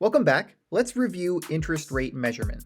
Welcome back. Let's review interest rate measurement.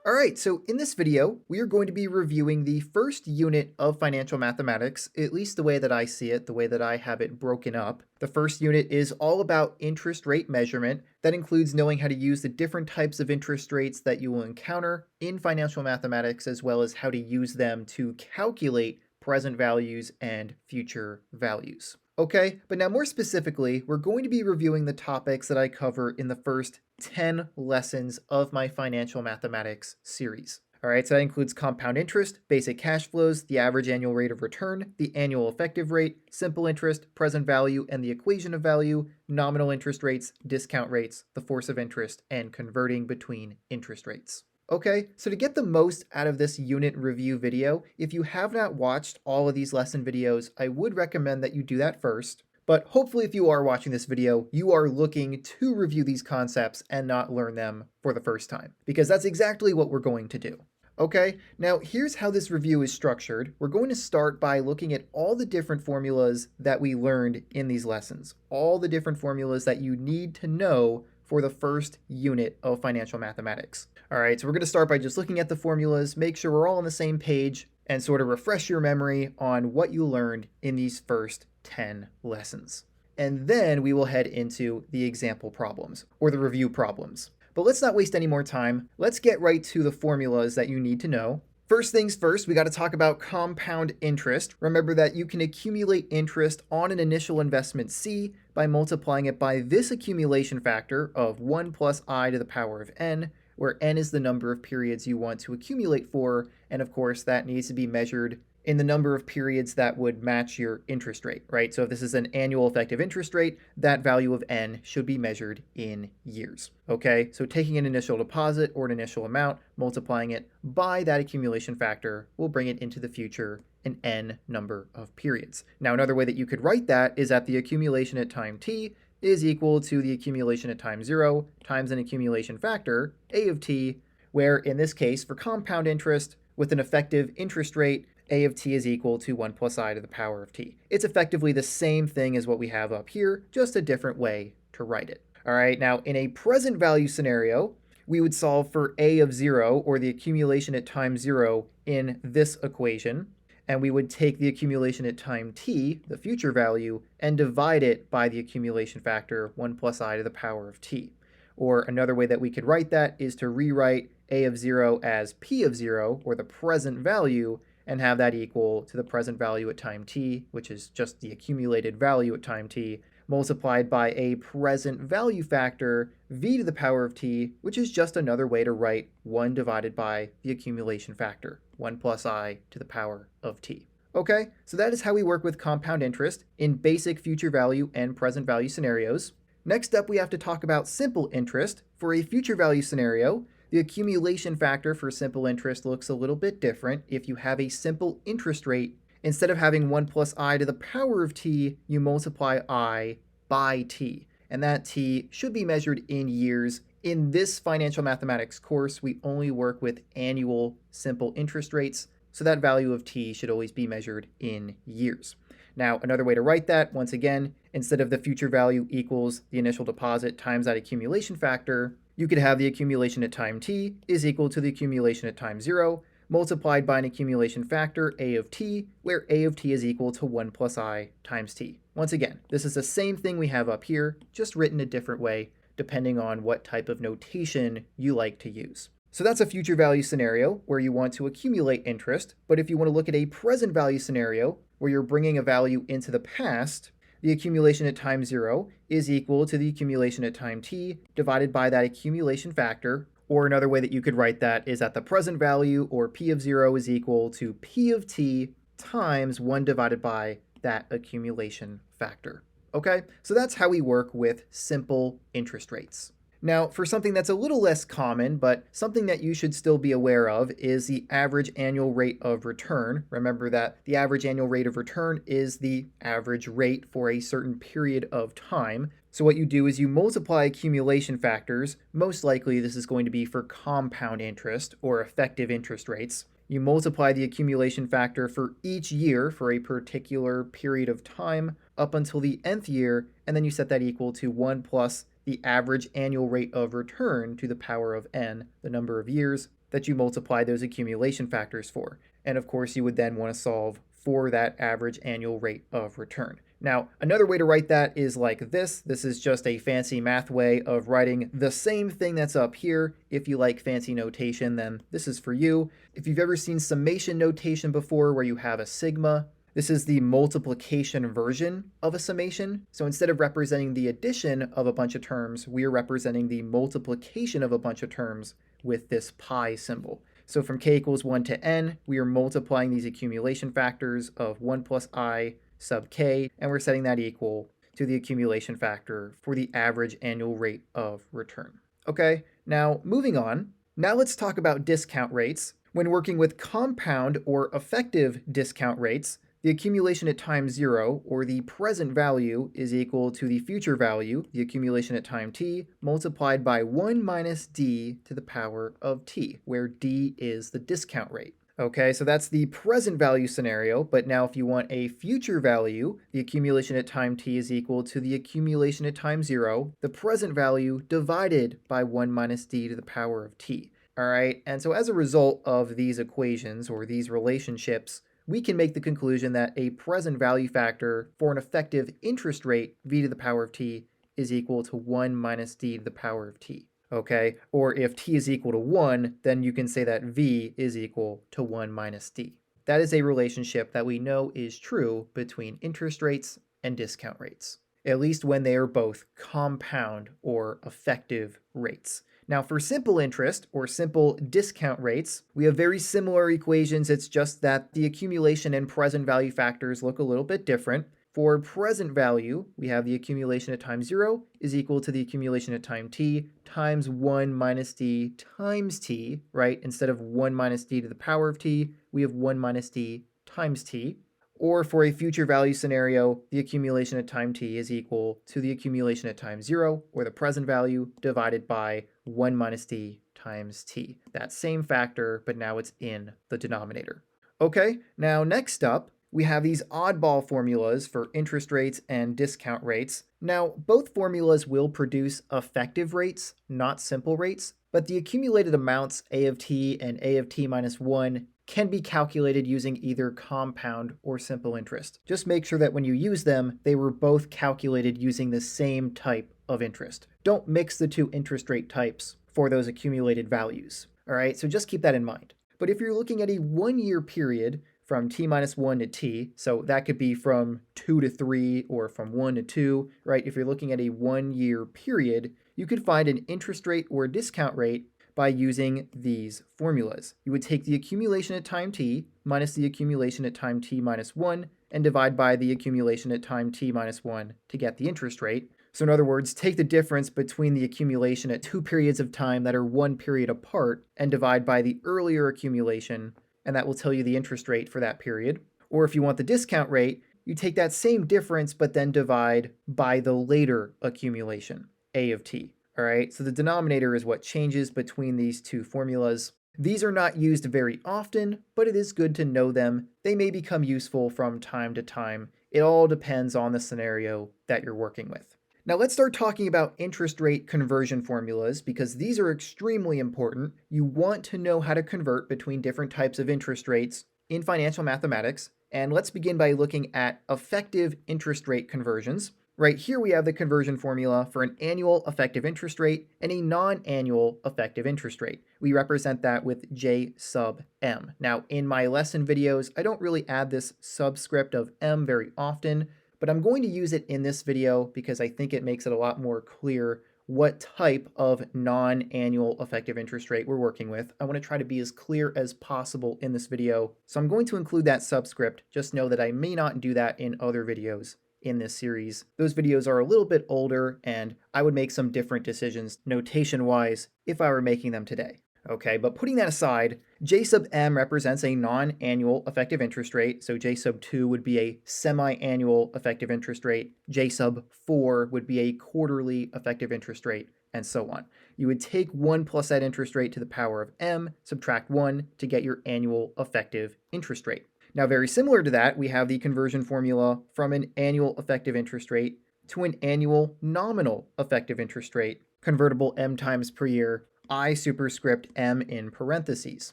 All right, so in this video, we are going to be reviewing the first unit of financial mathematics, at least the way that I see it, the way that I have it broken up. The first unit is all about interest rate measurement. That includes knowing how to use the different types of interest rates that you will encounter in financial mathematics, as well as how to use them to calculate present values and future values. Okay, but now more specifically, we're going to be reviewing the topics that I cover in the first 10 lessons of my financial mathematics series. All right, so that includes compound interest, basic cash flows, the average annual rate of return, the annual effective rate, simple interest, present value, and the equation of value, nominal interest rates, discount rates, the force of interest, and converting between interest rates. Okay, so to get the most out of this unit review video, if you have not watched all of these lesson videos, I would recommend that you do that first. But hopefully if you are watching this video, you are looking to review these concepts and not learn them for the first time, because that's exactly what we're going to do. Okay, now here's how this review is structured. We're going to start by looking at all the different formulas that we learned in these lessons, all the different formulas that you need to know for the first unit of financial mathematics. All right, so we're going to start by just looking at the formulas, make sure we're all on the same page, and sort of refresh your memory on what you learned in these first 10 lessons. And then we will head into the example problems, or the review problems. But let's not waste any more time. Let's get right to the formulas that you need to know. First things first, we got to talk about compound interest. Remember that you can accumulate interest on an initial investment C by multiplying it by this accumulation factor of 1 plus I to the power of n, where n is the number of periods you want to accumulate for, and of course that needs to be measured in the number of periods that would match your interest rate, right? So if this is an annual effective interest rate, that value of n should be measured in years, okay? So taking an initial deposit or an initial amount, multiplying it by that accumulation factor will bring it into the future an n number of periods. Now, another way that you could write that is that the accumulation at time t is equal to the accumulation at time 0 times an accumulation factor, a of t, where in this case, for compound interest with an effective interest rate, a of t is equal to 1 plus I to the power of t. It's effectively the same thing as what we have up here, just a different way to write it. All right, now in a present value scenario, we would solve for a of 0, or the accumulation at time 0, in this equation, and we would take the accumulation at time t, the future value, and divide it by the accumulation factor 1 plus I to the power of t. Or another way that we could write that is to rewrite a of 0 as p of 0, or the present value, and have that equal to the present value at time t, which is just the accumulated value at time t, multiplied by a present value factor, v to the power of t, which is just another way to write 1 divided by the accumulation factor, 1 plus I to the power of t. Okay, so that is how we work with compound interest in basic future value and present value scenarios. Next up, we have to talk about simple interest. For a future value scenario, the accumulation factor for simple interest looks a little bit different. If you have a simple interest rate, instead of having 1 plus I to the power of t, you multiply I by t. And that t should be measured in years. In this financial mathematics course, we only work with annual simple interest rates, so that value of t should always be measured in years. Now, another way to write that, once again, instead of the future value equals the initial deposit times that accumulation factor, you could have the accumulation at time t is equal to the accumulation at time 0, multiplied by an accumulation factor, a of t, where a of t is equal to 1 plus I times t. Once again, this is the same thing we have up here, just written a different way, depending on what type of notation you like to use. So that's a future value scenario where you want to accumulate interest, but if you want to look at a present value scenario where you're bringing a value into the past, the accumulation at time 0 is equal to the accumulation at time t divided by that accumulation factor, or another way that you could write that is that the present value, or p of 0, is equal to p of t times 1 divided by that accumulation factor. Okay, so that's how we work with simple interest rates. Now, for something that's a little less common, but something that you should still be aware of, is the average annual rate of return. Remember that the average annual rate of return is the average rate for a certain period of time. So what you do is you multiply accumulation factors. Most likely this is going to be for compound interest or effective interest rates. You multiply the accumulation factor for each year for a particular period of time up until the nth year, and then you set that equal to 1 plus the average annual rate of return to the power of n, the number of years that you multiply those accumulation factors for. And of course, you would then want to solve for that average annual rate of return. Now, another way to write that is like this. This is just a fancy math way of writing the same thing that's up here. If you like fancy notation, then this is for you. If you've ever seen summation notation before where you have a sigma, this is the multiplication version of a summation. So instead of representing the addition of a bunch of terms, we are representing the multiplication of a bunch of terms with this pi symbol. So from k equals 1 to n, we are multiplying these accumulation factors of 1 plus I sub k, and we're setting that equal to the accumulation factor for the average annual rate of return. Okay, now moving on. Now let's talk about discount rates. When working with compound or effective discount rates, the accumulation at time 0, or the present value, is equal to the future value, the accumulation at time t, multiplied by 1 minus d to the power of t, where d is the discount rate. Okay, so that's the present value scenario, but now if you want a future value, the accumulation at time t is equal to the accumulation at time 0, the present value divided by 1 minus d to the power of t. All right, and so as a result of these equations or these relationships, we can make the conclusion that a present value factor for an effective interest rate v to the power of t is equal to 1 minus d to the power of t. Okay, or if t is equal to 1, then you can say that v is equal to 1 minus d. That is a relationship that we know is true between interest rates and discount rates, at least when they are both compound or effective rates. Now for simple interest or simple discount rates, we have very similar equations. It's just that the accumulation and present value factors look a little bit different. For present value, we have the accumulation at time 0 is equal to the accumulation at time t times 1 minus d times t, right? Instead of 1 minus d to the power of t, we have 1 minus d times t. Or for a future value scenario, the accumulation at time t is equal to the accumulation at time 0, or the present value, divided by 1 minus d times t. That same factor, but now it's in the denominator. Okay, now next up, we have these oddball formulas for interest rates and discount rates. Now, both formulas will produce effective rates, not simple rates, but the accumulated amounts a of t and a of t minus 1 can be calculated using either compound or simple interest. Just make sure that when you use them, they were both calculated using the same type of interest. Don't mix the two interest rate types for those accumulated values. All right, so just keep that in mind. But if you're looking at a 1-year period from t minus 1 to t, so that could be from 2 to 3 or from 1 to 2, right? If you're looking at a 1-year period, you could find an interest rate or a discount rate by using these formulas. You would take the accumulation at time t minus the accumulation at time t minus 1 and divide by the accumulation at time t minus 1 to get the interest rate. So in other words, take the difference between the accumulation at 2 periods of time that are 1 period apart and divide by the earlier accumulation, and that will tell you the interest rate for that period. Or if you want the discount rate, you take that same difference but then divide by the later accumulation, a of t. All right, so the denominator is what changes between these two formulas. These are not used very often, but it is good to know them. They may become useful from time to time. It all depends on the scenario that you're working with. Now let's start talking about interest rate conversion formulas because these are extremely important. You want to know how to convert between different types of interest rates in financial mathematics. And let's begin by looking at effective interest rate conversions. Right here we have the conversion formula for an annual effective interest rate and a non-annual effective interest rate. We represent that with J sub M. Now in my lesson videos, I don't really add this subscript of M very often, but I'm going to use it in this video because I think it makes it a lot more clear what type of non-annual effective interest rate we're working with. I want to try to be as clear as possible in this video, so I'm going to include that subscript. Just know that I may not do that in other videos in this series. Those videos are a little bit older and I would make some different decisions notation-wise if I were making them today. Okay, but putting that aside, J sub M represents a non-annual effective interest rate, so J sub 2 would be a semi-annual effective interest rate, J sub 4 would be a quarterly effective interest rate, and so on. You would take 1 plus that interest rate to the power of m, subtract 1 to get your annual effective interest rate. Now, very similar to that, we have the conversion formula from an annual effective interest rate to an annual nominal effective interest rate, convertible m times per year, I superscript m in parentheses.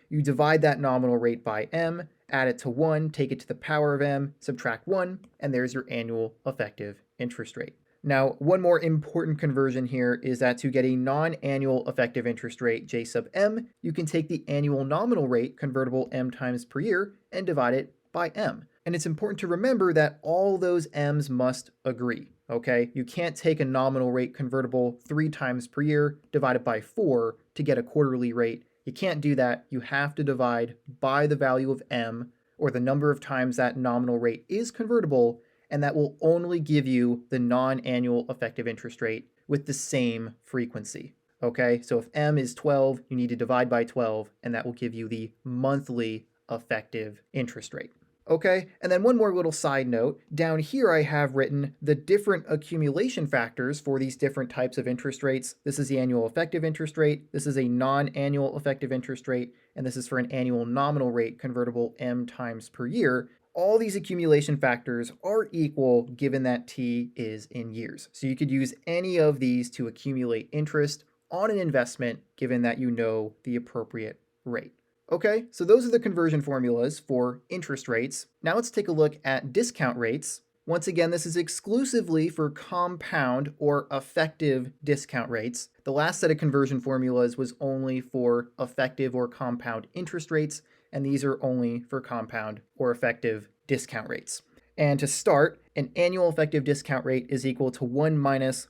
You divide that nominal rate by m, add it to 1, take it to the power of m, subtract 1, and there's your annual effective interest rate. Now, one more important conversion here is that to get a non-annual effective interest rate, J sub m, you can take the annual nominal rate, convertible m times per year, and divide it by m. And it's important to remember that all those m's must agree, okay? You can't take a nominal rate convertible 3 times per year divided by 4 to get a quarterly rate. You can't do that. You have to divide by the value of m, or the number of times that nominal rate is convertible, and that will only give you the non-annual effective interest rate with the same frequency. Okay, so if m is 12, you need to divide by 12, and that will give you the monthly effective interest rate. Okay, and then one more little side note. Down here I have written the different accumulation factors for these different types of interest rates. This is the annual effective interest rate, this is a non-annual effective interest rate, and this is for an annual nominal rate, convertible m times per year. All these accumulation factors are equal given that t is in years. So you could use any of these to accumulate interest on an investment given that you know the appropriate rate. Okay, so those are the conversion formulas for interest rates. Now let's take a look at discount rates. Once again, this is exclusively for compound or effective discount rates. The last set of conversion formulas was only for effective or compound interest rates, and these are only for compound or effective discount rates. And to start, an annual effective discount rate is equal to 1 minus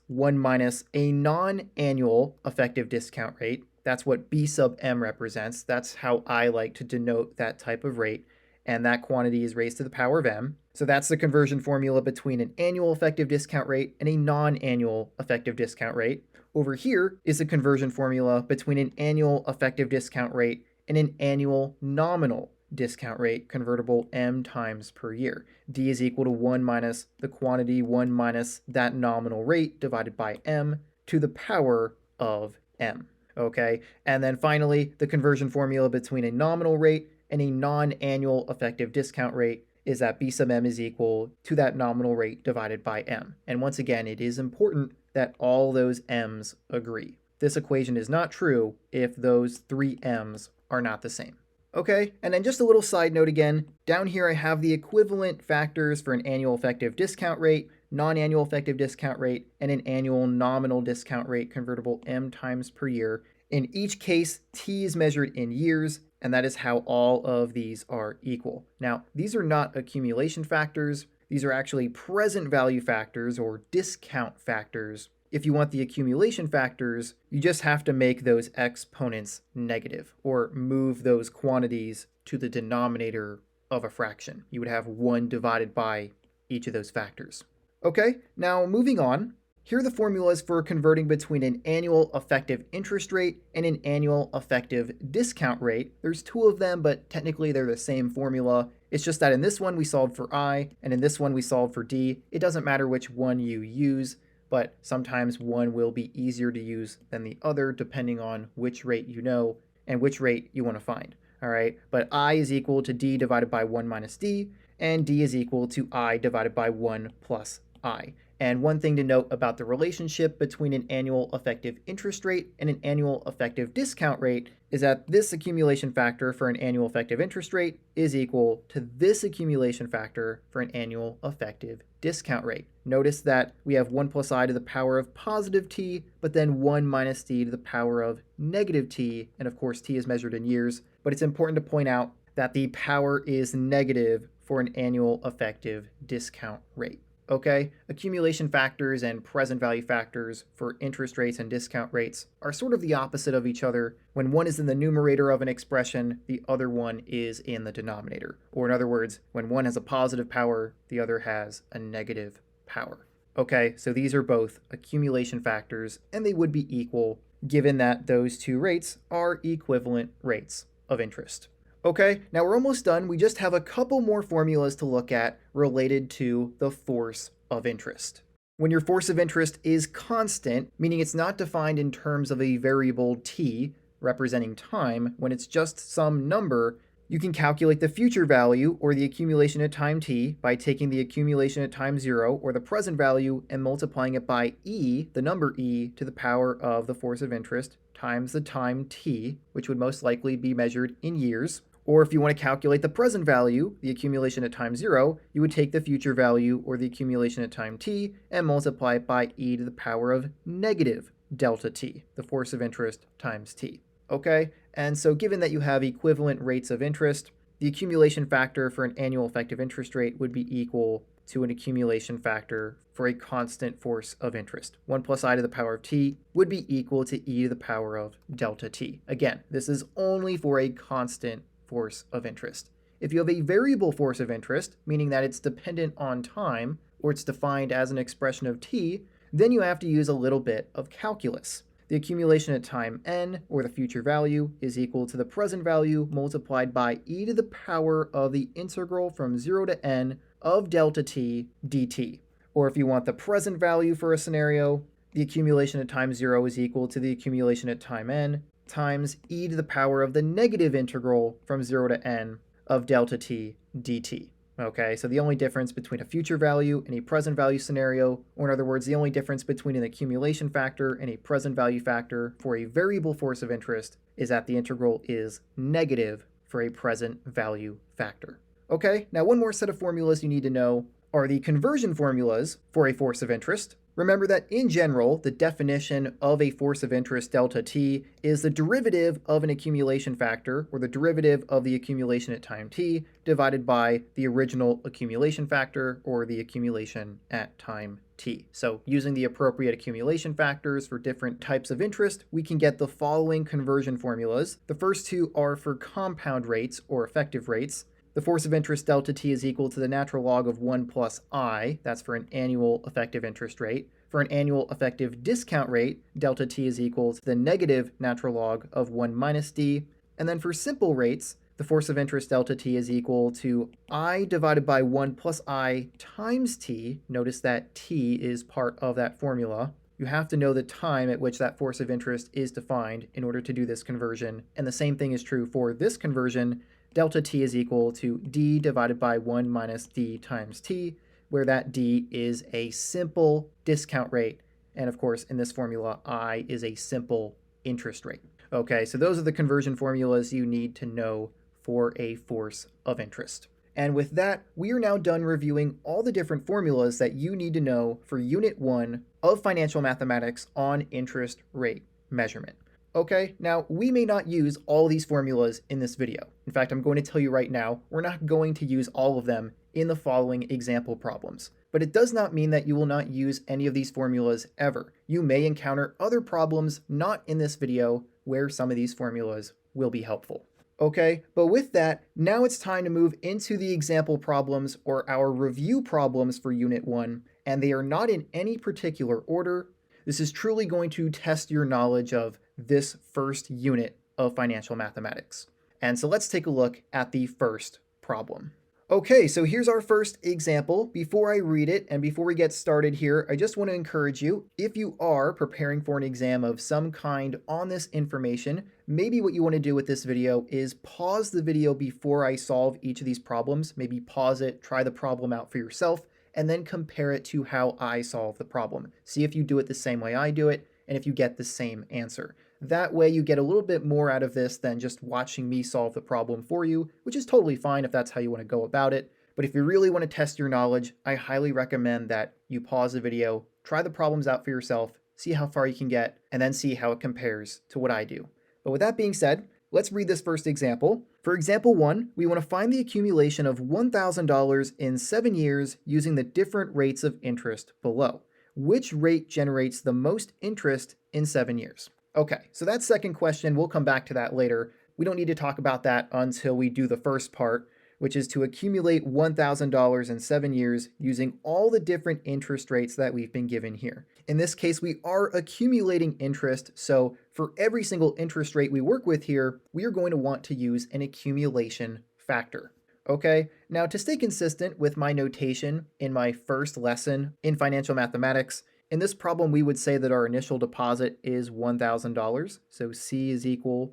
a non-annual effective discount rate. That's what B sub m represents. That's how I like to denote that type of rate. And that quantity is raised to the power of m. So that's the conversion formula between an annual effective discount rate and a non-annual effective discount rate. Over here is the conversion formula between an annual effective discount rate and an annual nominal discount rate, convertible m times per year. D is equal to 1 minus the quantity 1 minus that nominal rate divided by m to the power of m. Okay, and then finally, the conversion formula between a nominal rate and a non-annual effective discount rate is that B sub m is equal to that nominal rate divided by m. And once again, it is important that all those m's agree. This equation is not true if those 3 m's are not the same. Okay, and then just a little side note again, down here I have the equivalent factors for an annual effective discount rate, non-annual effective discount rate, and an annual nominal discount rate, convertible m times per year. In each case, t is measured in years, and that is how all of these are equal. Now, these are not accumulation factors, these are actually present value factors or discount factors. If you want the accumulation factors, you just have to make those exponents negative or move those quantities to the denominator of a fraction. You would have 1 divided by each of those factors. Okay, now moving on. Here are the formulas for converting between an annual effective interest rate and an annual effective discount rate. There's 2 of them, but technically they're the same formula. It's just that in this one we solved for I, and in this one we solved for D. It doesn't matter which one you use, but sometimes one will be easier to use than the other depending on which rate you know and which rate you want to find. All right, but I is equal to D divided by 1 minus D, and D is equal to I divided by 1 plus I. And one thing to note about the relationship between an annual effective interest rate and an annual effective discount rate is that this accumulation factor for an annual effective interest rate is equal to this accumulation factor for an annual effective discount rate. Notice that we have 1 plus I to the power of positive t, but then 1 minus d to the power of negative t, and of course t is measured in years, but it's important to point out that the power is negative for an annual effective discount rate. Okay, accumulation factors and present value factors for interest rates and discount rates are sort of the opposite of each other. When one is in the numerator of an expression, the other one is in the denominator. Or in other words, when one has a positive power, the other has a negative power. Okay, so these are both accumulation factors, and they would be equal given that those 2 rates are equivalent rates of interest. Okay, now we're almost done. We just have a couple more formulas to look at related to the force of interest. When your force of interest is constant, meaning it's not defined in terms of a variable t representing time, when it's just some number, you can calculate the future value, or the accumulation at time t, by taking the accumulation at time 0, or the present value, and multiplying it by e, the number e, to the power of the force of interest times the time t, which would most likely be measured in years. Or if you want to calculate the present value, the accumulation at time 0, you would take the future value, or the accumulation at time t, and multiply it by e to the power of negative delta t, the force of interest times t. Okay? And so given that you have equivalent rates of interest, the accumulation factor for an annual effective interest rate would be equal to an accumulation factor for a constant force of interest. 1 plus I to the power of t would be equal to e to the power of delta t. Again, this is only for a constant force of interest. If you have a variable force of interest, meaning that it's dependent on time, or it's defined as an expression of t, then you have to use a little bit of calculus. The accumulation at time n, or the future value, is equal to the present value multiplied by e to the power of the integral from 0 to n of delta t dt. Or if you want the present value for a scenario, the accumulation at time 0 is equal to the accumulation at time n times e to the power of the negative integral from 0 to n of delta t dt. Okay, so the only difference between a future value and a present value scenario, or in other words, the only difference between an accumulation factor and a present value factor for a variable force of interest, is that the integral is negative for a present value factor. Okay, now one more set of formulas you need to know are the conversion formulas for a force of interest. Remember that in general, the definition of a force of interest delta t is the derivative of an accumulation factor, or the derivative of the accumulation at time t, divided by the original accumulation factor, or the accumulation at time t. So using the appropriate accumulation factors for different types of interest, we can get the following conversion formulas. The first two are for compound rates, or effective rates. The force of interest delta t is equal to the natural log of 1 plus I, that's for an annual effective interest rate. For an annual effective discount rate, delta t is equal to the negative natural log of 1 minus d. And then for simple rates, the force of interest delta t is equal to I divided by 1 plus I times t. Notice that t is part of that formula. You have to know the time at which that force of interest is defined in order to do this conversion. And the same thing is true for this conversion. Delta t is equal to d divided by 1 minus d times t, where that d is a simple discount rate. And of course, in this formula, I is a simple interest rate. Okay, so those are the conversion formulas you need to know for a force of interest. And with that, we are now done reviewing all the different formulas that you need to know for Unit 1 of Financial Mathematics on interest rate measurement. Okay, now we may not use all these formulas in this video. In fact, I'm going to tell you right now, we're not going to use all of them in the following example problems. But it does not mean that you will not use any of these formulas ever. You may encounter other problems not in this video where some of these formulas will be helpful. Okay, but with that, now it's time to move into the example problems, or our review problems for Unit 1, and they are not in any particular order. This is truly going to test your knowledge of this first unit of financial mathematics. And so let's take a look at the first problem. Okay, so here's our first example. Before I read it and before we get started here, I just want to encourage you, if you are preparing for an exam of some kind on this information, maybe what you want to do with this video is pause the video before I solve each of these problems. Maybe pause it, try the problem out for yourself, and then compare it to how I solve the problem. See if you do it the same way I do it, and if you get the same answer. That way you get a little bit more out of this than just watching me solve the problem for you, which is totally fine if that's how you want to go about it. But if you really want to test your knowledge, I highly recommend that you pause the video, try the problems out for yourself, see how far you can get, and then see how it compares to what I do. But with that being said, let's read this first example. For example 1, we want to find the accumulation of $1,000 in 7 years using the different rates of interest below. Which rate generates the most interest in 7 years? Okay, so that second question, we'll come back to that later. We don't need to talk about that until we do the first part, which is to accumulate $1,000 in 7 years using all the different interest rates that we've been given here. In this case, we are accumulating interest, so for every single interest rate we work with here, we are going to want to use an accumulation factor. Okay, now to stay consistent with my notation in my first lesson in financial mathematics, in this problem we would say that our initial deposit is $1,000. So C is equal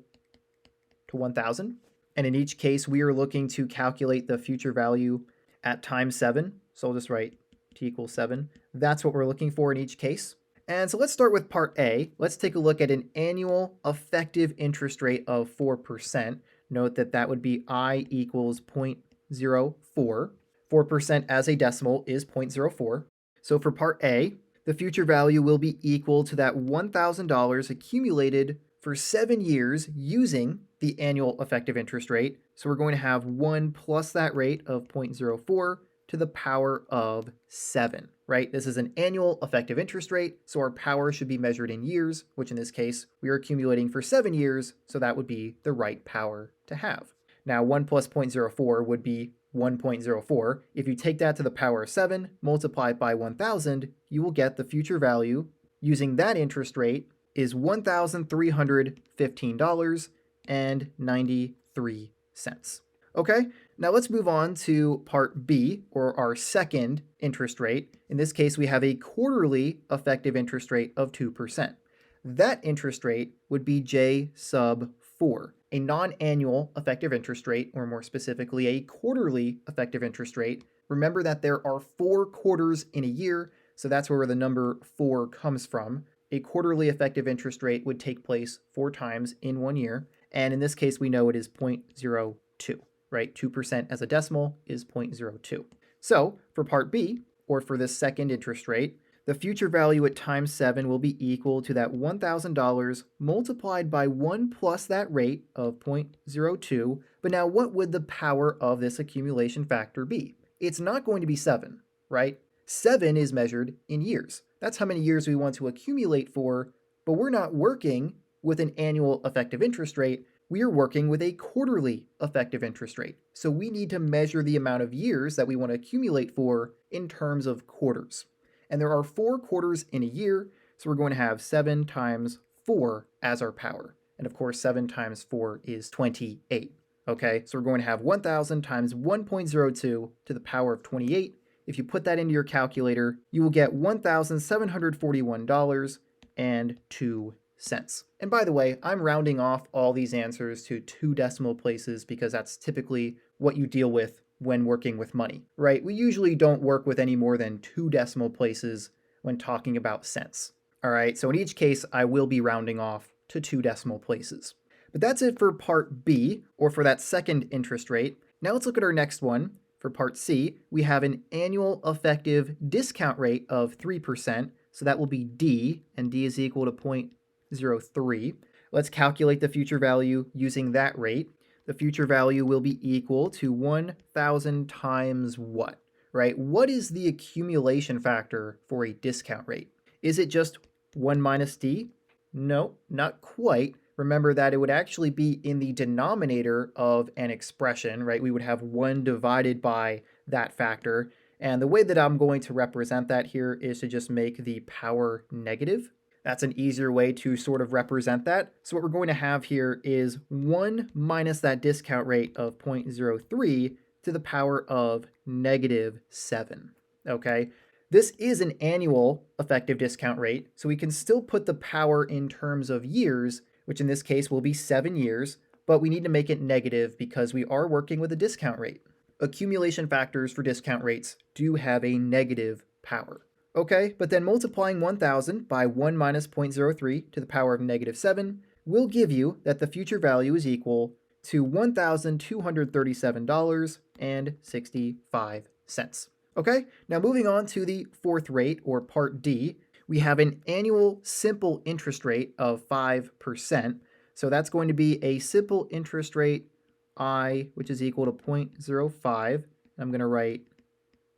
to 1,000. And in each case, we are looking to calculate the future value at time 7. So I'll just write t equals 7. That's what we're looking for in each case. And so let's start with part A. Let's take a look at an annual effective interest rate of 4%. Note that that would be I equals 0.04. 4% as a decimal is 0.04. So for part A, the future value will be equal to that $1,000 accumulated for 7 years using the annual effective interest rate. So we're going to have 1 plus that rate of 0.04 to the power of 7, right? This is an annual effective interest rate, so our power should be measured in years, which in this case, we are accumulating for 7 years, so that would be the right power to have. Now, 1 plus 0.04 would be 1.04. If you take that to the power of 7, multiply it by 1,000, you will get the future value using that interest rate is $1,315.93. Okay, now let's move on to part B, or our second interest rate. In this case, we have a quarterly effective interest rate of 2%. That interest rate would be J sub 4, a non-annual effective interest rate, or more specifically, a quarterly effective interest rate. Remember that there are 4 quarters in a year, so that's where the number 4 comes from. A quarterly effective interest rate would take place 4 times in 1 year, and in this case, we know it is 0.02, right? 2% as a decimal is 0.02. So for part B, or for this second interest rate, the future value at time 7 will be equal to that $1,000 multiplied by 1 plus that rate of 0.02. But now what would the power of this accumulation factor be? It's not going to be 7, right? 7 is measured in years. That's how many years we want to accumulate for, but we're not working with an annual effective interest rate. We are working with a quarterly effective interest rate. So we need to measure the amount of years that we want to accumulate for in terms of quarters. And there are 4 quarters in a year, so we're going to have 7 times 4 as our power. And of course, 7 times 4 is 28. Okay, so we're going to have 1,000 times 1.02 to the power of 28. If you put that into your calculator, you will get $1,741.02. And by the way, I'm rounding off all these answers to 2 decimal places because that's typically what you deal with when working with money, right? We usually don't work with any more than 2 decimal places when talking about cents. All right, so in each case, I will be rounding off to 2 decimal places. But that's it for part B, or for that second interest rate. Now let's look at our next one. For part C, we have an annual effective discount rate of 3%, so that will be D, and D is equal to 0.03. Let's calculate the future value using that rate. The future value will be equal to 1,000 times what, right? What is the accumulation factor for a discount rate? Is it just 1 minus D? No, not quite. Remember that it would actually be in the denominator of an expression, right? We would have 1 divided by that factor. And the way that I'm going to represent that here is to just make the power negative. That's an easier way to sort of represent that. So what we're going to have here is 1 minus that discount rate of 0.03 to the power of -7, okay? This is an annual effective discount rate, so we can still put the power in terms of years, which in this case will be 7 years, but we need to make it negative because we are working with a discount rate. Accumulation factors for discount rates do have a negative power. Okay, but then multiplying 1,000 by 1 minus 0.03 to the power of -7 will give you that the future value is equal to $1,237.65. Okay, now moving on to the fourth rate, or part D, we have an annual simple interest rate of 5%. So that's going to be a simple interest rate I, which is equal to 0.05. I'm going to write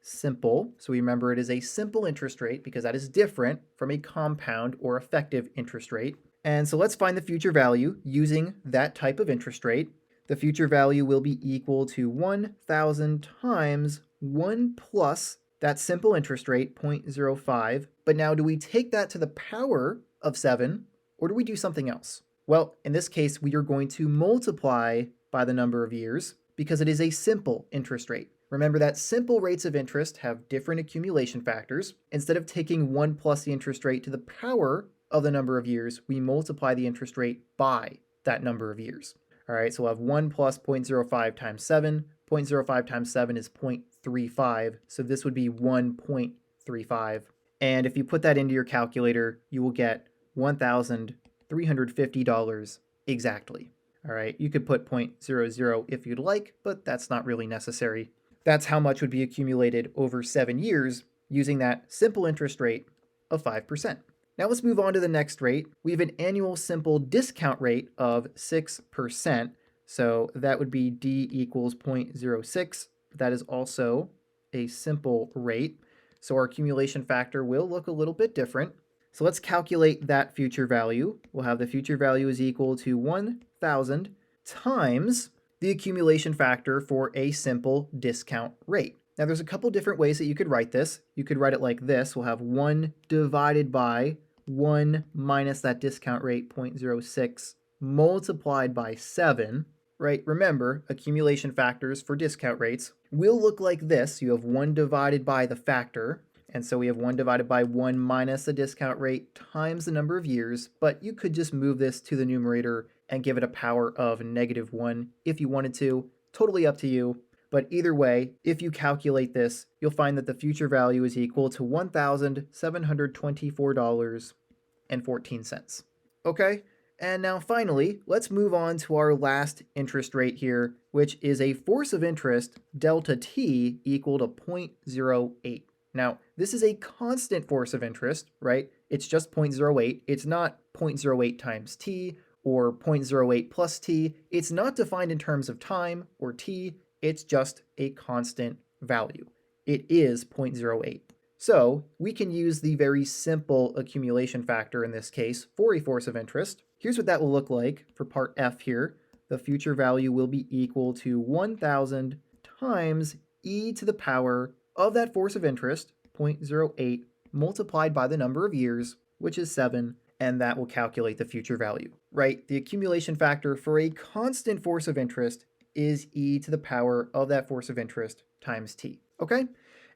simple. So we remember it is a simple interest rate because that is different from a compound or effective interest rate. And so let's find the future value using that type of interest rate. The future value will be equal to 1,000 times 1 plus that simple interest rate, 0.05. But now do we take that to the power of 7 or do we do something else? Well, in this case, we are going to multiply by the number of years. because it is a simple interest rate. Remember that simple rates of interest have different accumulation factors. Instead of taking 1 plus the interest rate to the power of the number of years, we multiply the interest rate by that number of years. All right, so we'll have 1 plus 0.05 times 7. 0.05 times 7 is 0.35, so this would be 1.35. And if you put that into your calculator, you will get $1,350 exactly. All right, you could put 0.00 if you'd like, but that's not really necessary. That's how much would be accumulated over 7 years using that simple interest rate of 5%. Now let's move on to the next rate. We have an annual simple discount rate of 6%. So that would be D equals 0.06. That is also a simple rate. So our accumulation factor will look a little bit different. So let's calculate that future value. We'll have the future value is equal to 1,000 times the accumulation factor for a simple discount rate. Now there's a couple different ways that you could write this. You could write it like this. We'll have 1 divided by 1 minus that discount rate, 0.06, multiplied by 7, right? Remember, accumulation factors for discount rates will look like this. You have 1 divided by the factor, and so we have 1 divided by 1 minus the discount rate times the number of years, but you could just move this to the numerator and give it a power of -1 if you wanted to. Totally up to you. But either way, if you calculate this, you'll find that the future value is equal to $1,724.14. Okay, and now finally, let's move on to our last interest rate here, which is a force of interest, delta t, equal to 0.08. Now, this is a constant force of interest, right? It's just 0.08. It's not 0.08 times t or 0.08 plus t. It's not defined in terms of time or t. It's just a constant value. It is 0.08. So we can use the very simple accumulation factor in this case for a force of interest. Here's what that will look like for part F here. The future value will be equal to 1,000 times e to the power of that force of interest, 0.08, multiplied by the number of years, which is 7, and that will calculate the future value, right? The accumulation factor for a constant force of interest is e to the power of that force of interest times t, okay?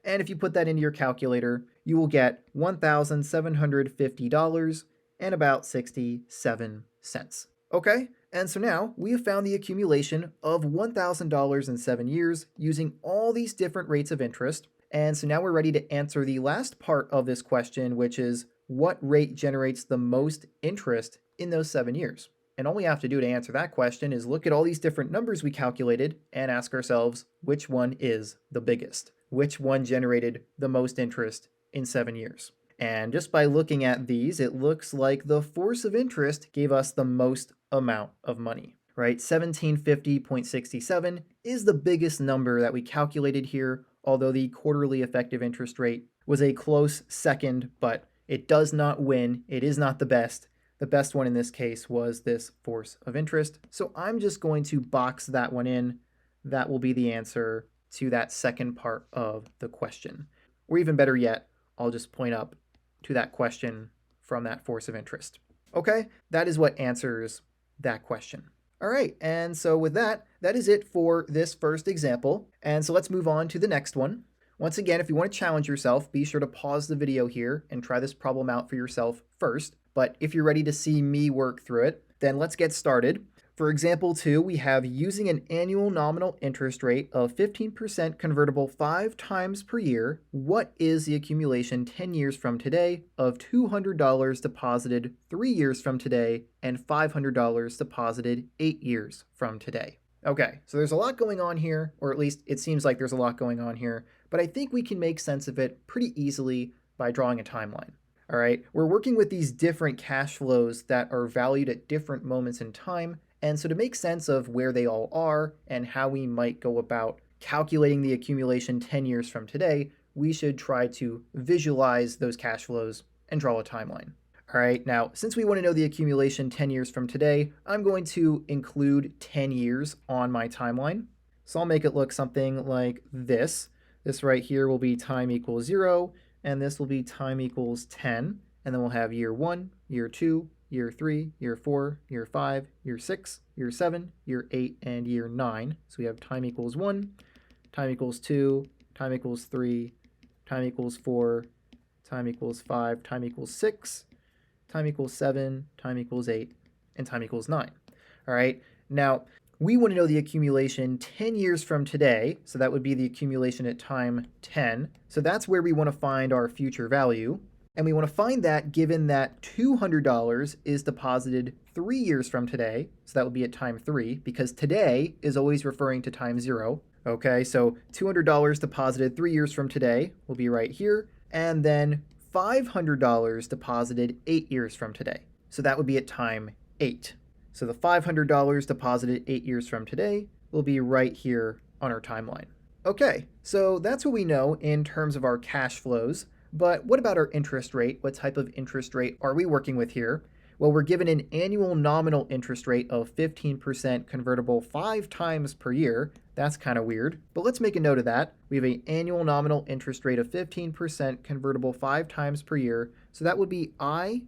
And if you put that into your calculator, you will get $1,750 and about 67 cents, okay? And so now we have found the accumulation of $1,000 in 7 years using all these different rates of interest. And so now we're ready to answer the last part of this question, which is what rate generates the most interest in those 7 years? And all we have to do to answer that question is look at all these different numbers we calculated and ask ourselves, which one is the biggest? Which one generated the most interest in 7 years? And just by looking at these, it looks like the force of interest gave us the most amount of money, right? 1750.67 is the biggest number that we calculated here, although the quarterly effective interest rate was a close second, but it does not win. It is not the best. The best one in this case was this force of interest. So I'm just going to box that one in. That will be the answer to that second part of the question. Or even better yet, I'll just point up to that question from that force of interest. Okay, that is what answers that question. All right, and so with that, that is it for this first example. And so let's move on to the next one. Once again, if you want to challenge yourself, be sure to pause the video here and try this problem out for yourself first. But if you're ready to see me work through it, then let's get started. For example 2, we have using an annual nominal interest rate of 15% convertible 5 times per year, what is the accumulation 10 years from today of $200 deposited 3 years from today and $500 deposited 8 years from today? Okay, so there's a lot going on here, or at least it seems like there's a lot going on here, but I think we can make sense of it pretty easily by drawing a timeline. All right, we're working with these different cash flows that are valued at different moments in time. And so to make sense of where they all are and how we might go about calculating the accumulation 10 years from today, we should try to visualize those cash flows and draw a timeline. All right, now, since we want to know the accumulation 10 years from today, I'm going to include 10 years on my timeline. So I'll make it look something like this. This right here will be time equals 0, and this will be time equals 10. And then we'll have year 1, year 2, year 3, year 4, year 5, year 6, year 7, year 8, and year 9. So we have time equals 1, time equals 2, time equals 3, time equals 4, time equals 5, time equals 6, time equals 7, time equals 8, and time equals 9. All right, now we want to know the accumulation 10 years from today, so that would be the accumulation at time 10. So that's where we want to find our future value. And we want to find that given that $200 is deposited 3 years from today, so that would be at time 3, because today is always referring to time 0. Okay, so $200 deposited 3 years from today will be right here, and then $500 deposited 8 years from today. So that would be at time 8. So the $500 deposited 8 years from today will be right here on our timeline. Okay, so that's what we know in terms of our cash flows. But what about our interest rate? What type of interest rate are we working with here? Well, we're given an annual nominal interest rate of 15% convertible 5 times per year. That's kind of weird, but let's make a note of that. We have an annual nominal interest rate of 15% convertible 5 times per year. So that would be I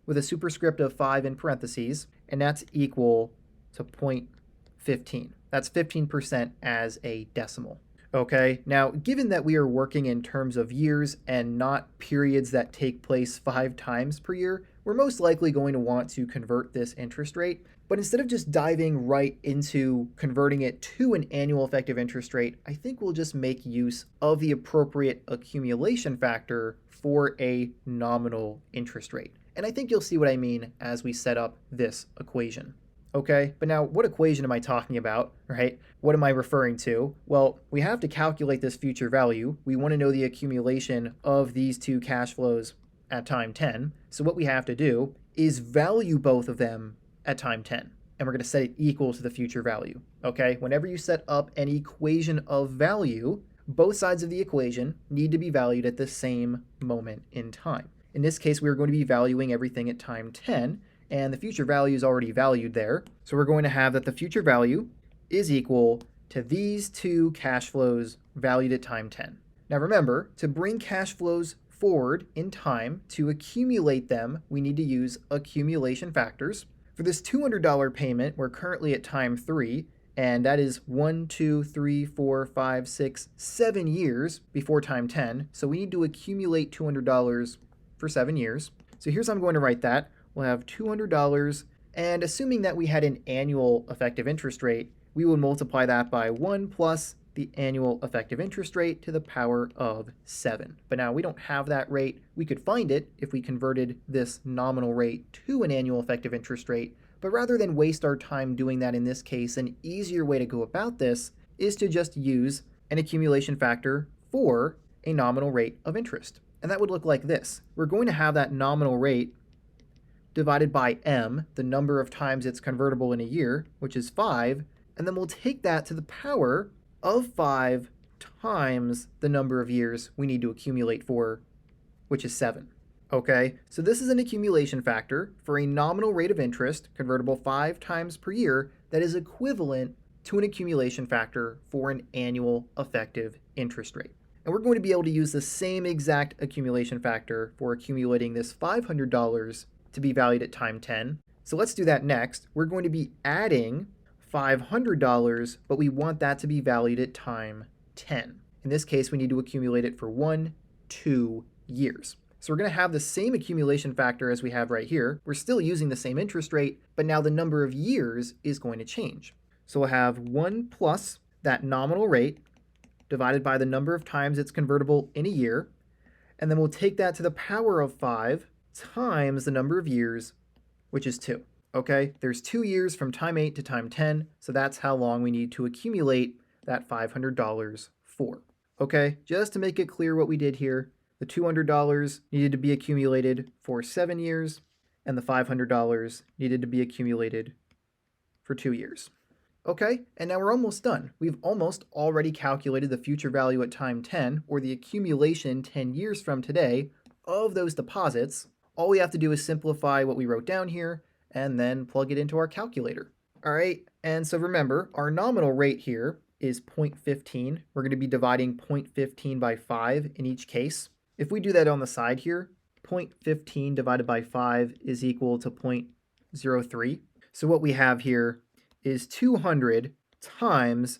with a superscript of 5 in parentheses, and that's equal to 0.15. That's 15% as a decimal. Okay, now given that we are working in terms of years and not periods that take place 5 times per year, we're most likely going to want to convert this interest rate. But instead of just diving right into converting it to an annual effective interest rate, I think we'll just make use of the appropriate accumulation factor for a nominal interest rate. And I think you'll see what I mean as we set up this equation. Okay, but now what equation am I talking about, right? What am I referring to? Well, we have to calculate this future value. We want to know the accumulation of these two cash flows at time 10. So what we have to do is value both of them at time 10. And we're going to set it equal to the future value. Okay, whenever you set up an equation of value, both sides of the equation need to be valued at the same moment in time. In this case, we're going to be valuing everything at time 10, and the future value is already valued there. So we're going to have that the future value is equal to these two cash flows valued at time 10. Now remember, to bring cash flows forward in time, to accumulate them, we need to use accumulation factors. For this $200 payment, we're currently at time 3, and that is 1, 2, 3, 4, 5, 6, 7 years before time 10. So we need to accumulate $200 for 7 years. So here's how I'm going to write that. We'll have $200, and assuming that we had an annual effective interest rate, we would multiply that by 1 plus the annual effective interest rate to the power of 7. But now we don't have that rate. We could find it if we converted this nominal rate to an annual effective interest rate. But rather than waste our time doing that in this case, an easier way to go about this is to just use an accumulation factor for a nominal rate of interest. And that would look like this. We're going to have that nominal rate divided by m, the number of times it's convertible in a year, which is 5, and then we'll take that to the power of 5 times the number of years we need to accumulate for, which is 7. Okay, so this is an accumulation factor for a nominal rate of interest, convertible 5 times per year, that is equivalent to an accumulation factor for an annual effective interest rate. And we're going to be able to use the same exact accumulation factor for accumulating this $500 to be valued at time 10. So let's do that next. We're going to be adding $500, but we want that to be valued at time 10. In this case, we need to accumulate it for 1, 2 years. So we're going to have the same accumulation factor as we have right here. We're still using the same interest rate, but now the number of years is going to change. So we'll have 1 plus that nominal rate divided by the number of times it's convertible in a year, and then we'll take that to the power of 5 times the number of years, which is 2. Okay, there's 2 years from time 8 to time 10, so that's how long we need to accumulate that $500 for. Okay, just to make it clear what we did here, the $200 needed to be accumulated for 7 years, and the $500 needed to be accumulated for 2 years. Okay, and now we're almost done. We've almost already calculated the future value at time 10, or the accumulation 10 years from today, of those deposits. All we have to do is simplify what we wrote down here, and then plug it into our calculator. All right, and so remember, our nominal rate here is 0.15. We're going to be dividing 0.15 by 5 in each case. If we do that on the side here, 0.15 divided by 5 is equal to 0.03. So what we have here is 200 times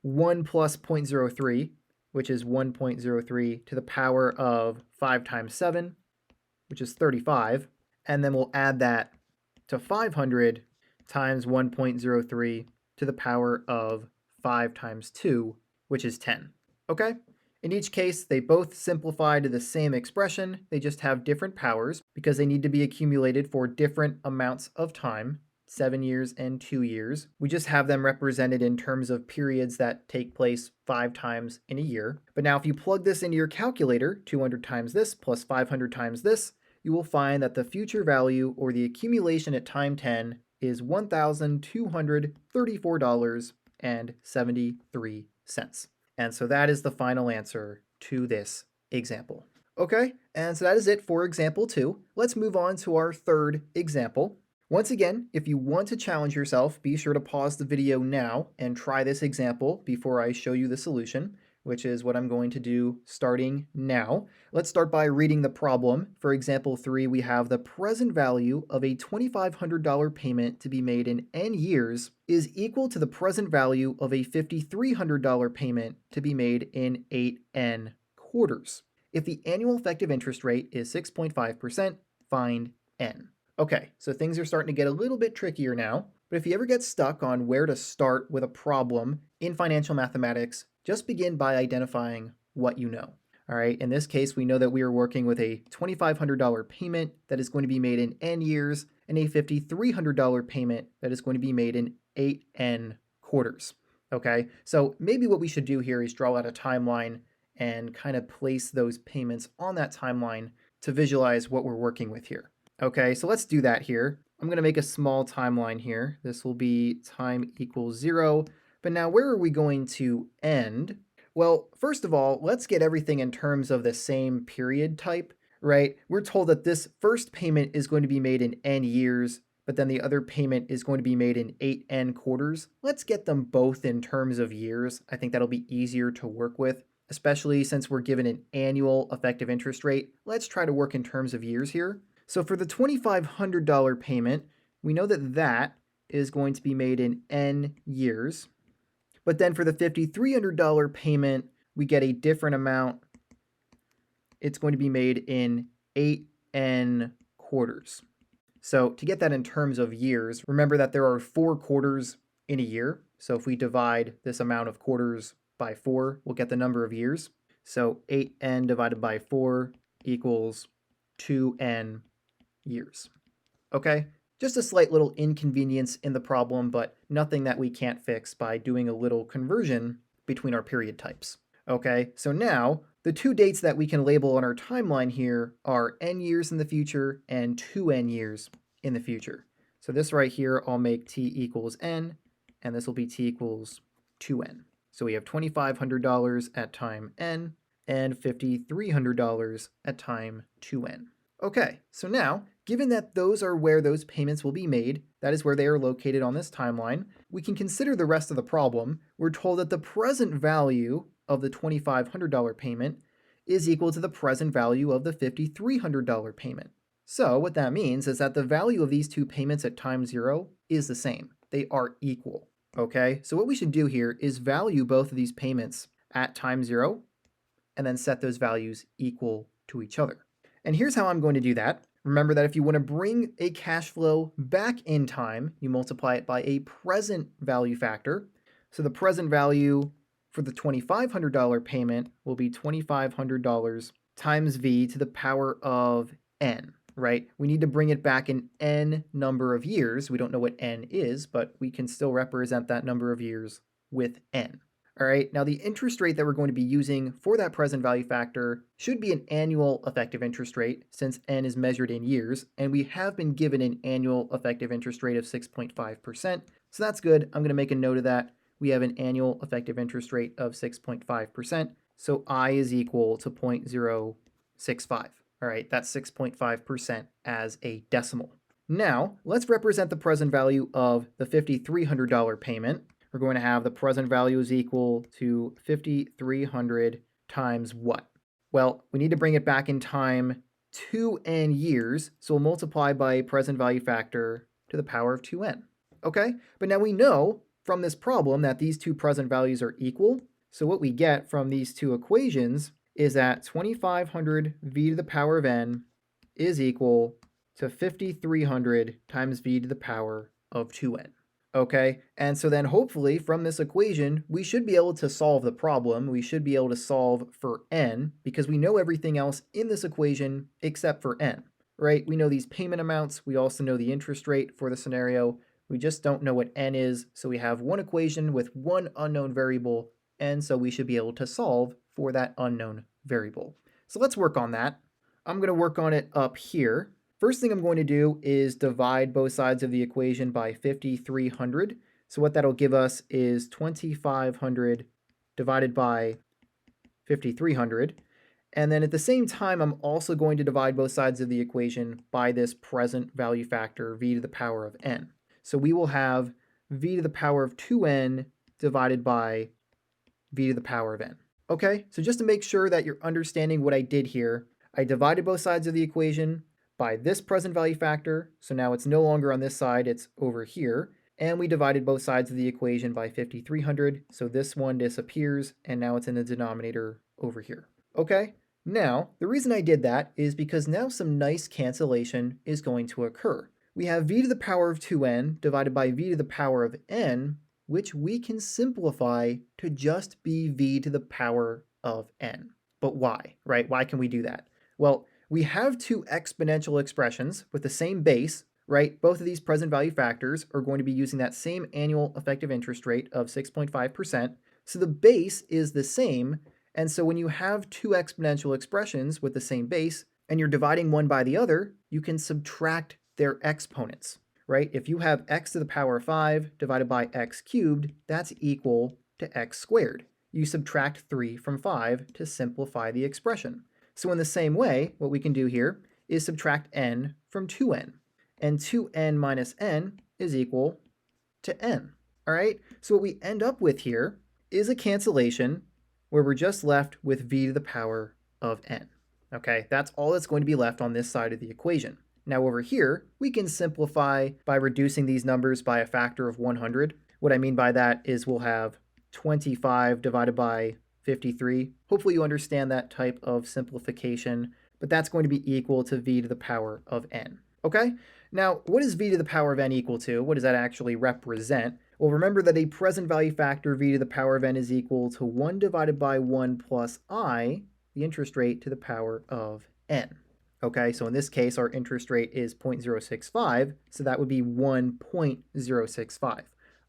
1 plus 0.03, which is 1.03 to the power of 5 times 7, which is 35. And then we'll add that to 500 times 1.03 to the power of 5 times 2, which is 10. Okay? In each case, they both simplify to the same expression. They just have different powers because they need to be accumulated for different amounts of time, 7 years and 2 years. We just have them represented in terms of periods that take place 5 times in a year. But now if you plug this into your calculator, 200 times this plus 500 times this, you will find that the future value, or the accumulation at time 10, is $1,234.73. And so that is the final answer to this example. Okay, and so that is it for example 2. Let's move on to our third example. Once again, if you want to challenge yourself, be sure to pause the video now and try this example before I show you the solution, which is what I'm going to do starting now. Let's start by reading the problem. For example 3, we have the present value of a $2,500 payment to be made in N years is equal to the present value of a $5,300 payment to be made in 8N quarters. If the annual effective interest rate is 6.5%, find N. Okay, so things are starting to get a little bit trickier now, but if you ever get stuck on where to start with a problem in financial mathematics, just begin by identifying what you know. All right, in this case, we know that we are working with a $2,500 payment that is going to be made in N years and a $5,300 payment that is going to be made in 8N quarters. Okay, so maybe what we should do here is draw out a timeline and kind of place those payments on that timeline to visualize what we're working with here. Okay, so let's do that here. I'm going to make a small timeline here. This will be time equals 0. But now where are we going to end? Well, first of all, let's get everything in terms of the same period type, right? We're told that this first payment is going to be made in N years, but then the other payment is going to be made in 8N quarters. Let's get them both in terms of years. I think that'll be easier to work with, especially since we're given an annual effective interest rate. Let's try to work in terms of years here. So for the $2,500 payment, we know that that is going to be made in N years. But then for the $5,300 payment, we get a different amount. It's going to be made in 8N quarters. So to get that in terms of years, remember that there are 4 quarters in a year. So if we divide this amount of quarters by 4, we'll get the number of years. So 8N divided by 4 equals 2N years. Okay? Just a slight little inconvenience in the problem, but nothing that we can't fix by doing a little conversion between our period types. Okay, so now the 2 dates that we can label on our timeline here are N years in the future and 2N years in the future. So this right here, I'll make T equals N, and this will be T equals 2N. So we have $2,500 at time N and $5,300 at time 2N. Okay, so now, given that those are where those payments will be made, that is where they are located on this timeline, we can consider the rest of the problem. We're told that the present value of the $2,500 payment is equal to the present value of the $5,300 payment. So what that means is that the value of these 2 payments at time 0 is the same. They are equal. Okay, so what we should do here is value both of these payments at time 0 and then set those values equal to each other. And here's how I'm going to do that. Remember that if you want to bring a cash flow back in time, you multiply it by a present value factor. So the present value for the $2,500 payment will be $2,500 times V to the power of N, right? We need to bring it back in N number of years. We don't know what N is, but we can still represent that number of years with N. All right, now the interest rate that we're going to be using for that present value factor should be an annual effective interest rate since N is measured in years, and we have been given an annual effective interest rate of 6.5%. So that's good. I'm going to make a note of that. We have an annual effective interest rate of 6.5%. So I is equal to 0.065. All right, that's 6.5% as a decimal. Now, let's represent the present value of the $5,300 payment. We're going to have the present value is equal to 5,300 times what? Well, we need to bring it back in time 2N years, so we'll multiply by a present value factor to the power of 2N. okay? But now we know from this problem that these two present values are equal. So what we get from these two equations is that 2500 v to the power of n is equal to 5300 times v to the power of 2n. Okay, and so then hopefully from this equation, we should be able to solve the problem. We should be able to solve for n because we know everything else in this equation except for n, right? We know these payment amounts. We also know the interest rate for the scenario. We just don't know what n is. So we have one equation with one unknown variable, and so we should be able to solve for that unknown variable. So let's work on that. I'm going to work on it up here. First thing I'm going to do is divide both sides of the equation by 5,300. So what that'll give us is 2,500 divided by 5,300. And then at the same time, I'm also going to divide both sides of the equation by this present value factor, v to the power of n. So we will have v to the power of 2n divided by v to the power of n. Okay, so just to make sure that you're understanding what I did here, I divided both sides of the equation by this present value factor, so now it's no longer on this side, it's over here, and we divided both sides of the equation by 5,300, so this one disappears, and now it's in the denominator over here. Okay, now, the reason I did that is because now some nice cancellation is going to occur. We have v to the power of 2n divided by v to the power of n, which we can simplify to just be v to the power of n. But why, right? Why can we do that? Well, we have two exponential expressions with the same base, right? Both of these present value factors are going to be using that same annual effective interest rate of 6.5%. So the base is the same. And so when you have two exponential expressions with the same base and you're dividing one by the other, you can subtract their exponents, right? If you have x to the power of 5 divided by x cubed, that's equal to x squared. You subtract 3 from 5 to simplify the expression. So in the same way, what we can do here is subtract n from 2n. And 2n minus n is equal to n. All right? So what we end up with here is a cancellation where we're just left with v to the power of n. Okay? That's all that's going to be left on this side of the equation. Now over here, we can simplify by reducing these numbers by a factor of 100. What I mean by that is we'll have 25 divided by 53. Hopefully you understand that type of simplification, but that's going to be equal to v to the power of n. Okay? Now, what is v to the power of n equal to? What does that actually represent? Well, remember that a present value factor v to the power of n is equal to 1 divided by 1 plus I, the interest rate, to the power of n. Okay, so in this case, our interest rate is 0.065, so that would be 1.065.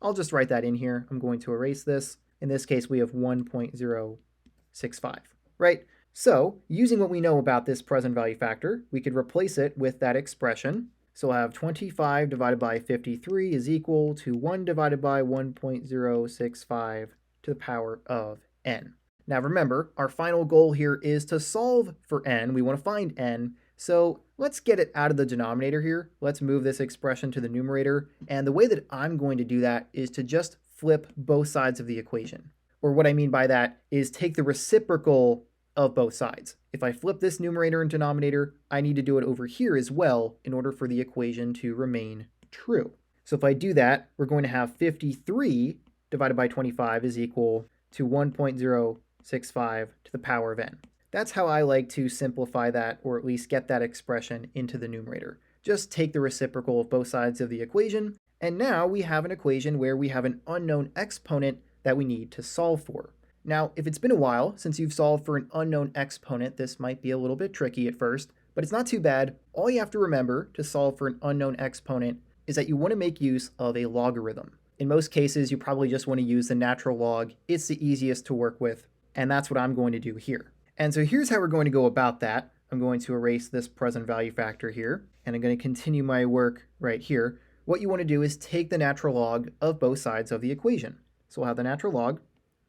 I'll just write that in here. I'm going to erase this. In this case, we have 1.065, right? So using what we know about this present value factor, we could replace it with that expression. So we'll have 25 divided by 53 is equal to 1 divided by 1.065 to the power of n. Now remember, our final goal here is to solve for n. We want to find n. So let's get it out of the denominator here. Let's move this expression to the numerator. And the way that I'm going to do that is to just flip both sides of the equation. Or what I mean by that is take the reciprocal of both sides. If I flip this numerator and denominator, I need to do it over here as well in order for the equation to remain true. So if I do that, we're going to have 53 divided by 25 is equal to 1.065 to the power of n. That's how I like to simplify that, or at least get that expression into the numerator. Just take the reciprocal of both sides of the equation, and now we have an equation where we have an unknown exponent that we need to solve for. Now, if it's been a while since you've solved for an unknown exponent, this might be a little bit tricky at first, but it's not too bad. All you have to remember to solve for an unknown exponent is that you want to make use of a logarithm. In most cases, you probably just want to use the natural log. It's the easiest to work with, and that's what I'm going to do here. And so here's how we're going to go about that. I'm going to erase this present value factor here, and I'm going to continue my work right here. What you want to do is take the natural log of both sides of the equation. So we'll have the natural log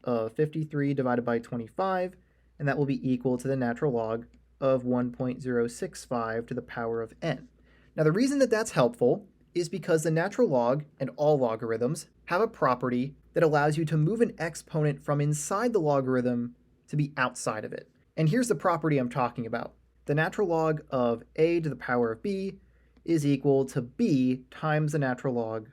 of 53 divided by 25, and that will be equal to the natural log of 1.065 to the power of n. Now the reason that that's helpful is because the natural log and all logarithms have a property that allows you to move an exponent from inside the logarithm to be outside of it. And here's the property I'm talking about. The natural log of a to the power of b is equal to b times the natural log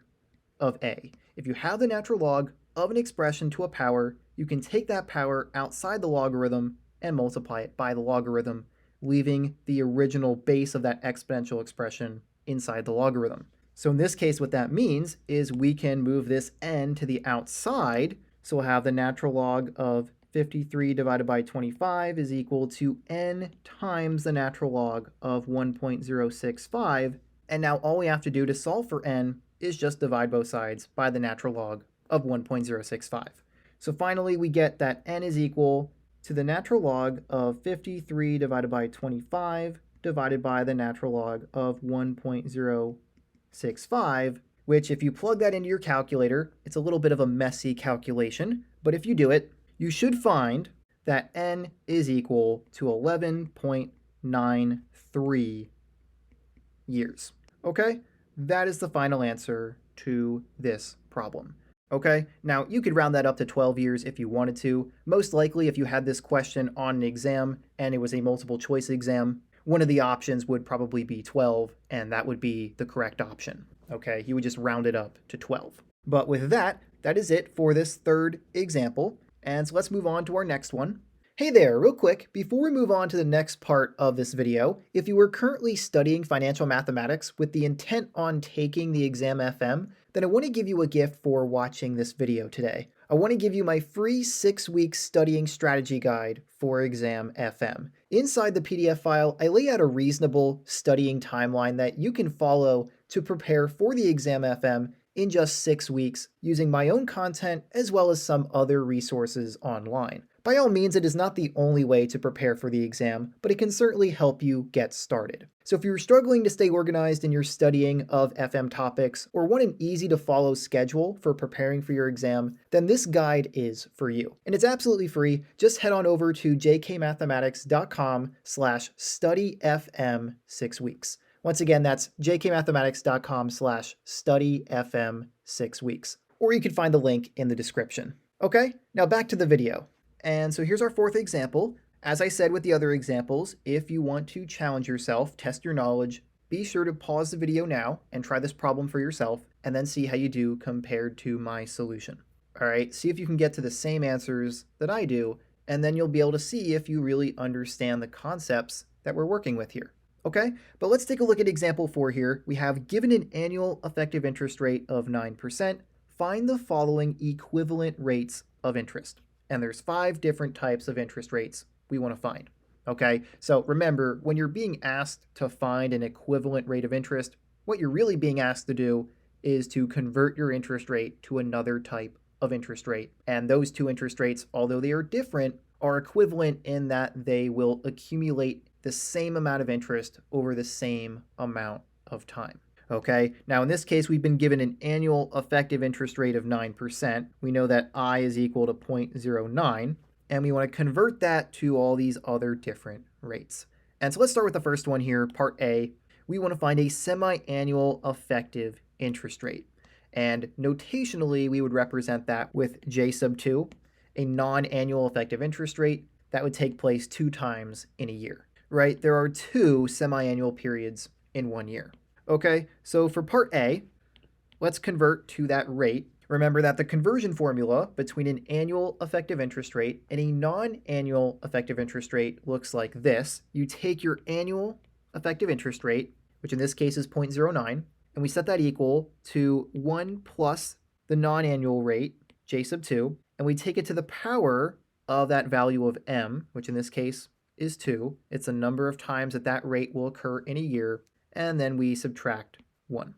of a. If you have the natural log of an expression to a power, you can take that power outside the logarithm and multiply it by the logarithm, leaving the original base of that exponential expression inside the logarithm. So in this case, what that means is we can move this n to the outside. So we'll have the natural log of 53 divided by 25 is equal to n times the natural log of 1.065. And now all we have to do to solve for n is just divide both sides by the natural log of 1.065. So finally, we get that n is equal to the natural log of 53 divided by 25 divided by the natural log of 1.065, which if you plug that into your calculator, it's a little bit of a messy calculation, but if you do it, you should find that n is equal to 11.93 years. Okay, that is the final answer to this problem. Okay, now you could round that up to 12 years if you wanted to. Most likely, if you had this question on an exam and it was a multiple choice exam, one of the options would probably be 12, and that would be the correct option. Okay, you would just round it up to 12. But with that, that is it for this third example. And so let's move on to our next one. Hey there, real quick, before we move on to the next part of this video, if you are currently studying financial mathematics with the intent on taking the exam FM, then I want to give you a gift for watching this video today. I want to give you my free 6-week studying strategy guide for exam FM. Inside the PDF file, I lay out a reasonable studying timeline that you can follow to prepare for the exam FM in just 6 weeks using my own content as well as some other resources online. By all means, it is not the only way to prepare for the exam, but it can certainly help you get started. So if you're struggling to stay organized in your studying of FM topics or want an easy to follow schedule for preparing for your exam, then this guide is for you. And it's absolutely free. Just head on over to jkmathematics.com/studyfm 6 weeks. Once again, that's jkmathematics.com/studyfm 6 weeks. Or you can find the link in the description. Okay, now back to the video. And so here's our fourth example. As I said with the other examples, if you want to challenge yourself, test your knowledge, be sure to pause the video now and try this problem for yourself, and then see how you do compared to my solution. All right, see if you can get to the same answers that I do, and then you'll be able to see if you really understand the concepts that we're working with here. Okay, but let's take a look at example 4 here. We have given an annual effective interest rate of 9%. Find the following equivalent rates of interest. And there's 5 different types of interest rates we want to find. Okay, so remember, when you're being asked to find an equivalent rate of interest, what you're really being asked to do is to convert your interest rate to another type of interest rate. And those 2 interest rates, although they are different, are equivalent in that they will accumulate the same amount of interest over the same amount of time. Okay, now in this case, we've been given an annual effective interest rate of 9%. We know that I is equal to 0.09, and we want to convert that to all these other different rates. And so let's start with the first one here, part A. We want to find a semi-annual effective interest rate. And notationally, we would represent that with J sub 2, a non-annual effective interest rate that would take place 2 times in a year, right? There are 2 semi-annual periods in 1 year. Okay, so for part A, let's convert to that rate. Remember that the conversion formula between an annual effective interest rate and a non-annual effective interest rate looks like this. You take your annual effective interest rate, which in this case is 0.09, and we set that equal to 1 plus the non-annual rate, J sub 2, and we take it to the power of that value of m, which in this case is 2. It's the number of times that that rate will occur in a year, and then we subtract 1.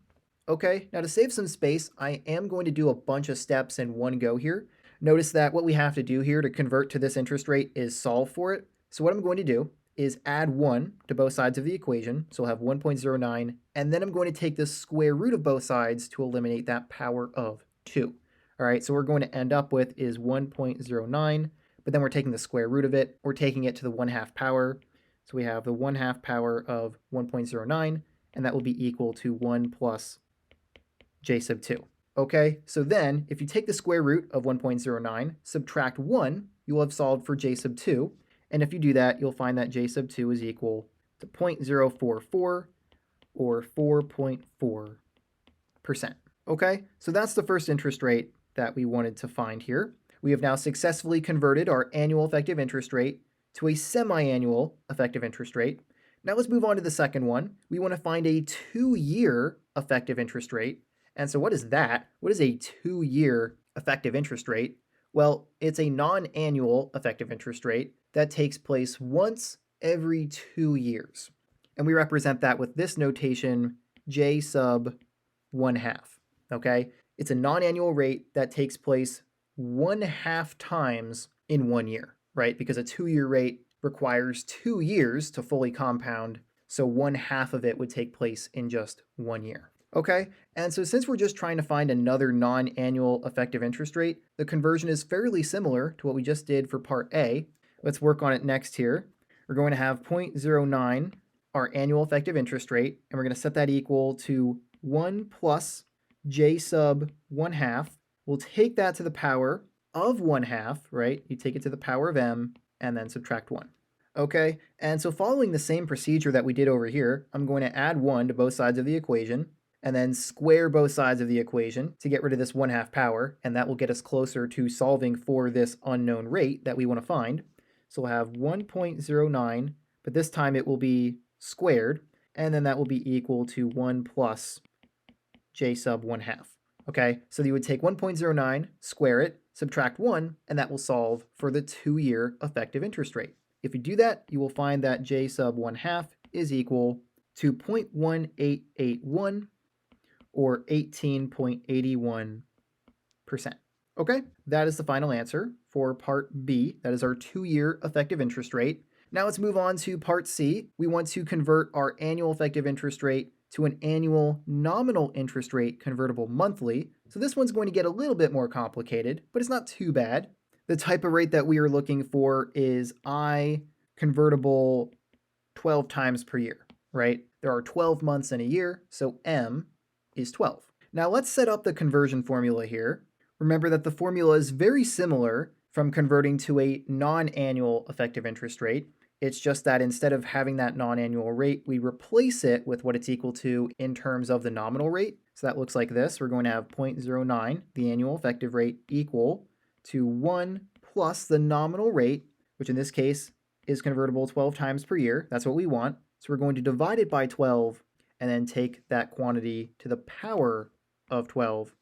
Okay, now to save some space, I am going to do a bunch of steps in one go here. Notice that what we have to do here to convert to this interest rate is solve for it. So what I'm going to do is add 1 to both sides of the equation. So we'll have 1.09, and then I'm going to take the square root of both sides to eliminate that power of 2. All right, so we're going to end up with is 1.09, but then we're taking the square root of it. We're taking it to the 1/2 power. So we have the 1/2 power of 1.09, and that will be equal to 1 plus J sub 2. Okay, so then if you take the square root of 1.09, subtract 1, you will have solved for J sub 2. And if you do that, you'll find that J sub 2 is equal to 0.044 or 4.4%. Okay, so that's the first interest rate that we wanted to find here. We have now successfully converted our annual effective interest rate to a semi-annual effective interest rate. Now let's move on to the second one. We want to find a 2-year effective interest rate. And so what is that? What is a 2-year effective interest rate? Well, it's a non-annual effective interest rate that takes place once every 2 years. And we represent that with this notation, J sub 1/2. Okay? It's a non-annual rate that takes place 1/2 times in 1 year, right? Because a 2-year rate requires 2 years to fully compound, so 1/2 of it would take place in just 1 year. Okay, and so since we're just trying to find another non-annual effective interest rate, the conversion is fairly similar to what we just did for part A. Let's work on it next here. We're going to have 0.09, our annual effective interest rate, and we're going to set that equal to 1 plus J sub 1/2. We'll take that to the power of 1/2, right? You take it to the power of m and then subtract 1. Okay, and so following the same procedure that we did over here, I'm going to add 1 to both sides of the equation and then square both sides of the equation to get rid of this 1/2 power, and that will get us closer to solving for this unknown rate that we want to find. So we'll have 1.09, but this time it will be squared, and then that will be equal to 1 plus J sub 1/2. Okay, so you would take 1.09, square it, subtract 1, and that will solve for the 2-year effective interest rate. If you do that, you will find that J sub 1/2 is equal to 0.1881 or 18.81%. Okay, that is the final answer for part B. That is our 2-year effective interest rate. Now let's move on to part C. We want to convert our annual effective interest rate to an annual nominal interest rate convertible monthly. So this one's going to get a little bit more complicated, but it's not too bad. The type of rate that we are looking for is I convertible 12 times per year, right? There are 12 months in a year, so M is 12. Now let's set up the conversion formula here. Remember that the formula is very similar from converting to a non-annual effective interest rate. It's just that instead of having that non-annual rate, we replace it with what it's equal to in terms of the nominal rate. So that looks like this. We're going to have 0.09, the annual effective rate, equal to 1 plus the nominal rate, which in this case is convertible 12 times per year. That's what we want. So we're going to divide it by 12 and then take that quantity to the power of 12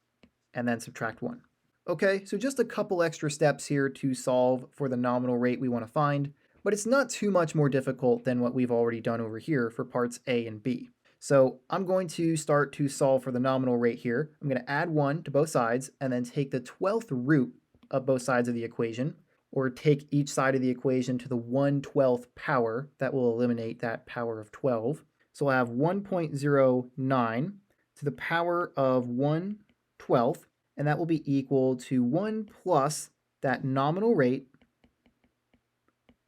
and then subtract 1. Okay, so just a couple extra steps here to solve for the nominal rate we want to find, but it's not too much more difficult than what we've already done over here for parts A and B. So I'm going to start to solve for the nominal rate here. I'm going to add 1 to both sides and then take the 12th root of both sides of the equation, or take each side of the equation to the 1/12th power. That will eliminate that power of 12. So we'll have 1.09 to the power of 1/12th, and that will be equal to 1 plus that nominal rate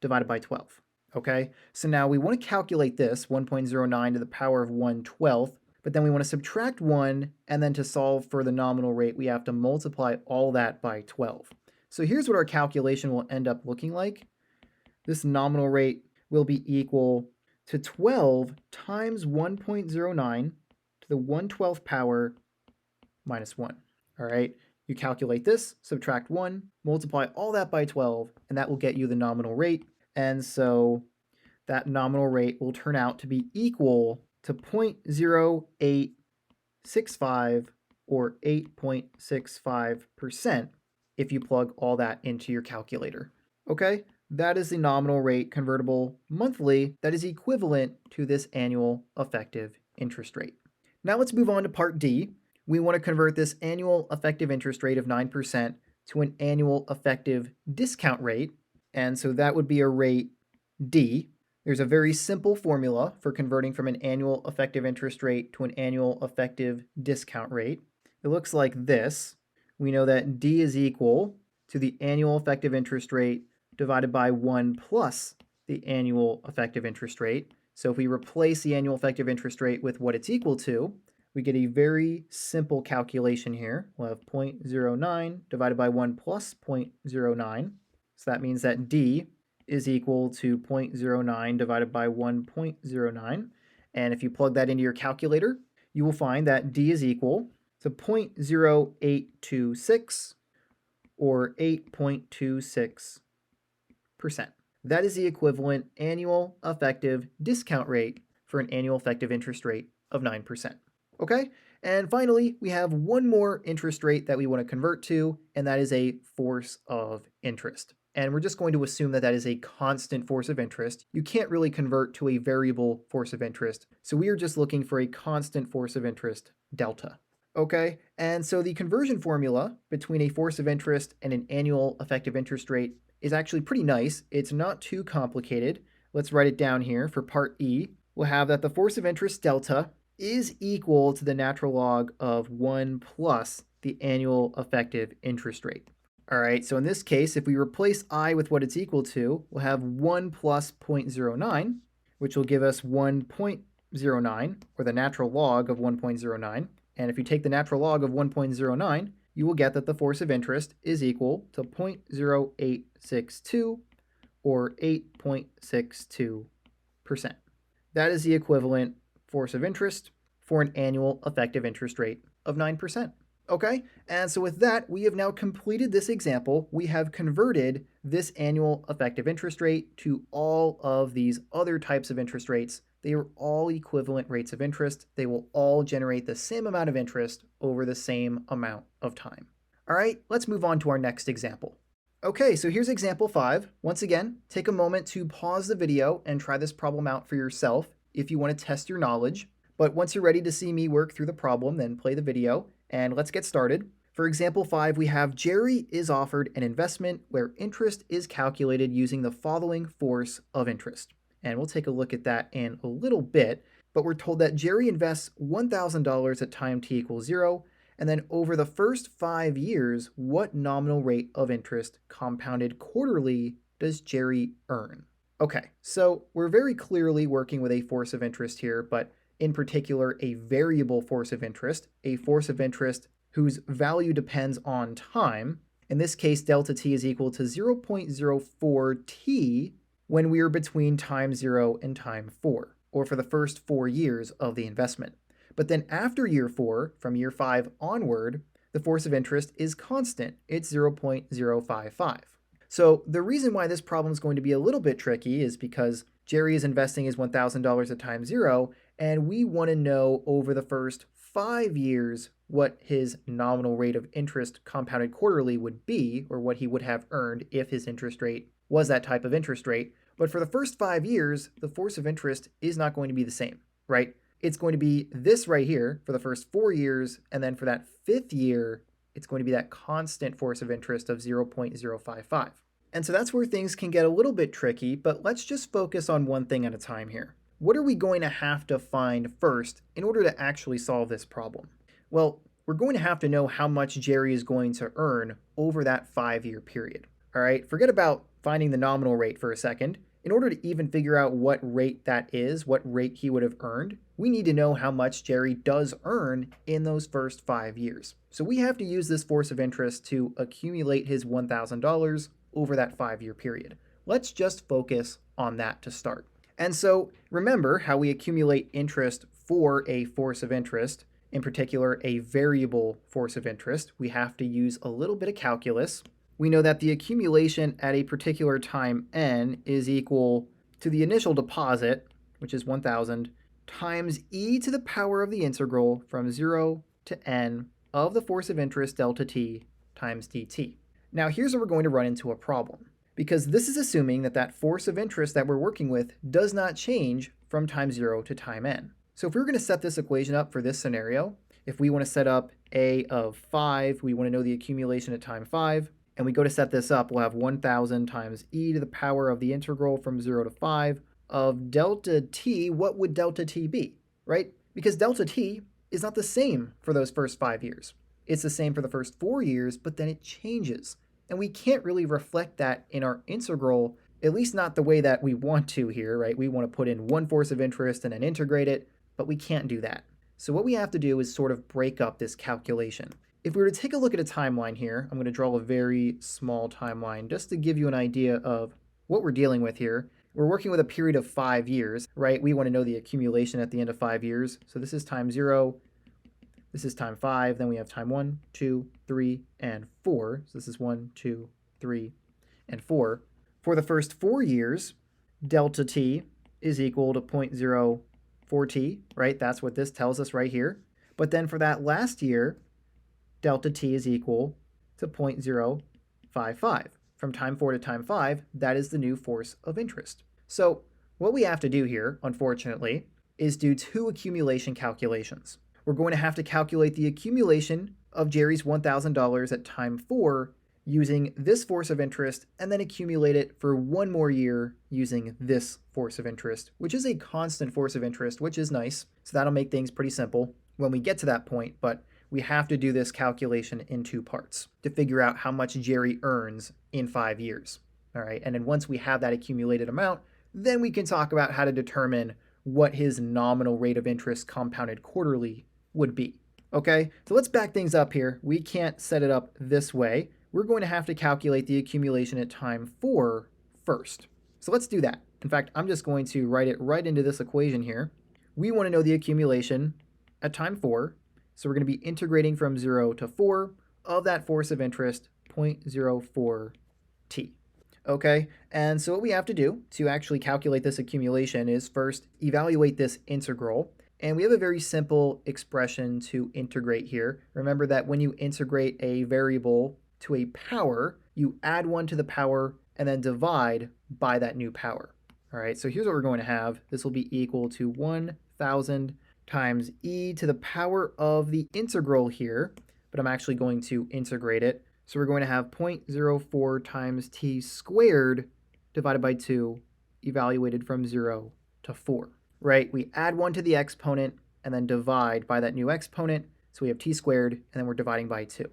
divided by 12. Okay, so now we want to calculate this 1.09 to the power of 1/12th, but then we want to subtract 1, and then to solve for the nominal rate, we have to multiply all that by 12. So here's what our calculation will end up looking like. This nominal rate will be equal to 12 times 1.09 to the 1/12th power minus 1. All right, you calculate this, subtract 1, multiply all that by 12, and that will get you the nominal rate. And so that nominal rate will turn out to be equal to 0.0865 or 8.65% if you plug all that into your calculator. Okay, that is the nominal rate convertible monthly that is equivalent to this annual effective interest rate. Now let's move on to part D. We want to convert this annual effective interest rate of 9% to an annual effective discount rate. And so that would be a rate D. There's a very simple formula for converting from an annual effective interest rate to an annual effective discount rate. It looks like this. We know that D is equal to the annual effective interest rate divided by 1 plus the annual effective interest rate. So if we replace the annual effective interest rate with what it's equal to, we get a very simple calculation here. We'll have 0.09 divided by 1 plus 0.09. So that means that D is equal to 0.09 divided by 1.09. And if you plug that into your calculator, you will find that D is equal to 0.0826 or 8.26%. That is the equivalent annual effective discount rate for an annual effective interest rate of 9%. Okay? And finally, we have one more interest rate that we want to convert to, and that is a force of interest. And we're just going to assume that that is a constant force of interest. You can't really convert to a variable force of interest. So we are just looking for a constant force of interest, delta. Okay, and so the conversion formula between a force of interest and an annual effective interest rate is actually pretty nice. It's not too complicated. Let's write it down here. For part E, we'll have that the force of interest delta is equal to the natural log of 1 plus the annual effective interest rate. All right, so in this case, if we replace I with what it's equal to, we'll have 1 plus 0.09, which will give us 1.09, or the natural log of 1.09. And if you take the natural log of 1.09, you will get that the force of interest is equal to 0.0862, or 8.62%. That is the equivalent force of interest for an annual effective interest rate of 9%. Okay, and so with that, we have now completed this example. We have converted this annual effective interest rate to all of these other types of interest rates. They are all equivalent rates of interest. They will all generate the same amount of interest over the same amount of time. All right, let's move on to our next example. Okay, so here's example 5. Once again, take a moment to pause the video and try this problem out for yourself if you want to test your knowledge. But once you're ready to see me work through the problem, then play the video and let's get started. For example 5, we have Jerry is offered an investment where interest is calculated using the following force of interest. And we'll take a look at that in a little bit, but we're told that Jerry invests $1,000 at time t equals 0, and then over the first 5 years, what nominal rate of interest compounded quarterly does Jerry earn? Okay, so we're very clearly working with a force of interest here, but in particular, a variable force of interest, a force of interest whose value depends on time. In this case, delta t is equal to 0.04 t when we are between time 0 and time 4, or for the first 4 years of the investment. But then after year 4, from year 5 onward, the force of interest is constant. It's 0.055. So the reason why this problem is going to be a little bit tricky is because Jerry is investing his $1,000 at time 0, and we want to know over the first 5 years what his nominal rate of interest compounded quarterly would be, or what he would have earned if his interest rate was that type of interest rate. But for the first 5 years, the force of interest is not going to be the same, right? It's going to be this right here for the first 4 years, and then for that 5th year, it's going to be that constant force of interest of 0.055. And so that's where things can get a little bit tricky, but let's just focus on one thing at a time here. What are we going to have to find first in order to actually solve this problem? Well, we're going to have to know how much Jerry is going to earn over that 5-year period. All right, forget about finding the nominal rate for a second. In order to even figure out what rate that is, what rate he would have earned, we need to know how much Jerry does earn in those first 5 years. So we have to use this force of interest to accumulate his $1,000 over that 5-year period. Let's just focus on that to start. And so remember how we accumulate interest for a force of interest, in particular a variable force of interest. We have to use a little bit of calculus. We know that the accumulation at a particular time n is equal to the initial deposit, which is 1,000, times e to the power of the integral from 0 to n of the force of interest delta t times dt. Now here's where we're going to run into a problem, because this is assuming that that force of interest that we're working with does not change from time 0 to time n. So if we were going to set this equation up for this scenario, if we want to set up a of 5, we want to know the accumulation at time 5, and we go to set this up, we'll have 1,000 times e to the power of the integral from 0 to 5 of delta t. What would delta t be, right? Because delta t is not the same for those first 5 years. It's the same for the first 4 years, but then it changes. And we can't really reflect that in our integral, at least not the way that we want to here, right? We want to put in one force of interest and then integrate it, but we can't do that. So what we have to do is sort of break up this calculation. If we were to take a look at a timeline here, I'm going to draw a very small timeline just to give you an idea of what we're dealing with here. We're working with a period of 5 years, right? We want to know the accumulation at the end of 5 years. So this is time 0, This is time 5. Then we have time 1, 2, 3, and 4. So this is 1, 2, 3, and 4. For the first 4 years, delta t is equal to 0.04t, right? That's what this tells us right here. But then for that last year, delta t is equal to 0.055. From time 4 to time 5, that is the new force of interest. So what we have to do here, unfortunately, is do 2 accumulation calculations. We're going to have to calculate the accumulation of Jerry's $1,000 at time 4 using this force of interest, and then accumulate it for 1 more year using this force of interest, which is a constant force of interest, which is nice. So that'll make things pretty simple when we get to that point, but we have to do this calculation in 2 parts to figure out how much Jerry earns in 5 years. All right, and then once we have that accumulated amount, then we can talk about how to determine what his nominal rate of interest compounded quarterly would be. Okay, so let's back things up here. We can't set it up this way. We're going to have to calculate the accumulation at time 4 first. So let's do that. In fact, I'm just going to write it right into this equation here. We want to know the accumulation at time 4. So we're going to be integrating from 0 to 4 of that force of interest, 0.04t. Okay, and so what we have to do to actually calculate this accumulation is first evaluate this integral. And we have a very simple expression to integrate here. Remember that when you integrate a variable to a power, you add 1 to the power and then divide by that new power. All right, so here's what we're going to have. This will be equal to 1,000 times e to the power of the integral here, but I'm actually going to integrate it. So we're going to have 0.04 times t squared divided by 2, evaluated from 0 to 4. Right, we add 1 to the exponent and then divide by that new exponent. So we have t squared, and then we're dividing by 2.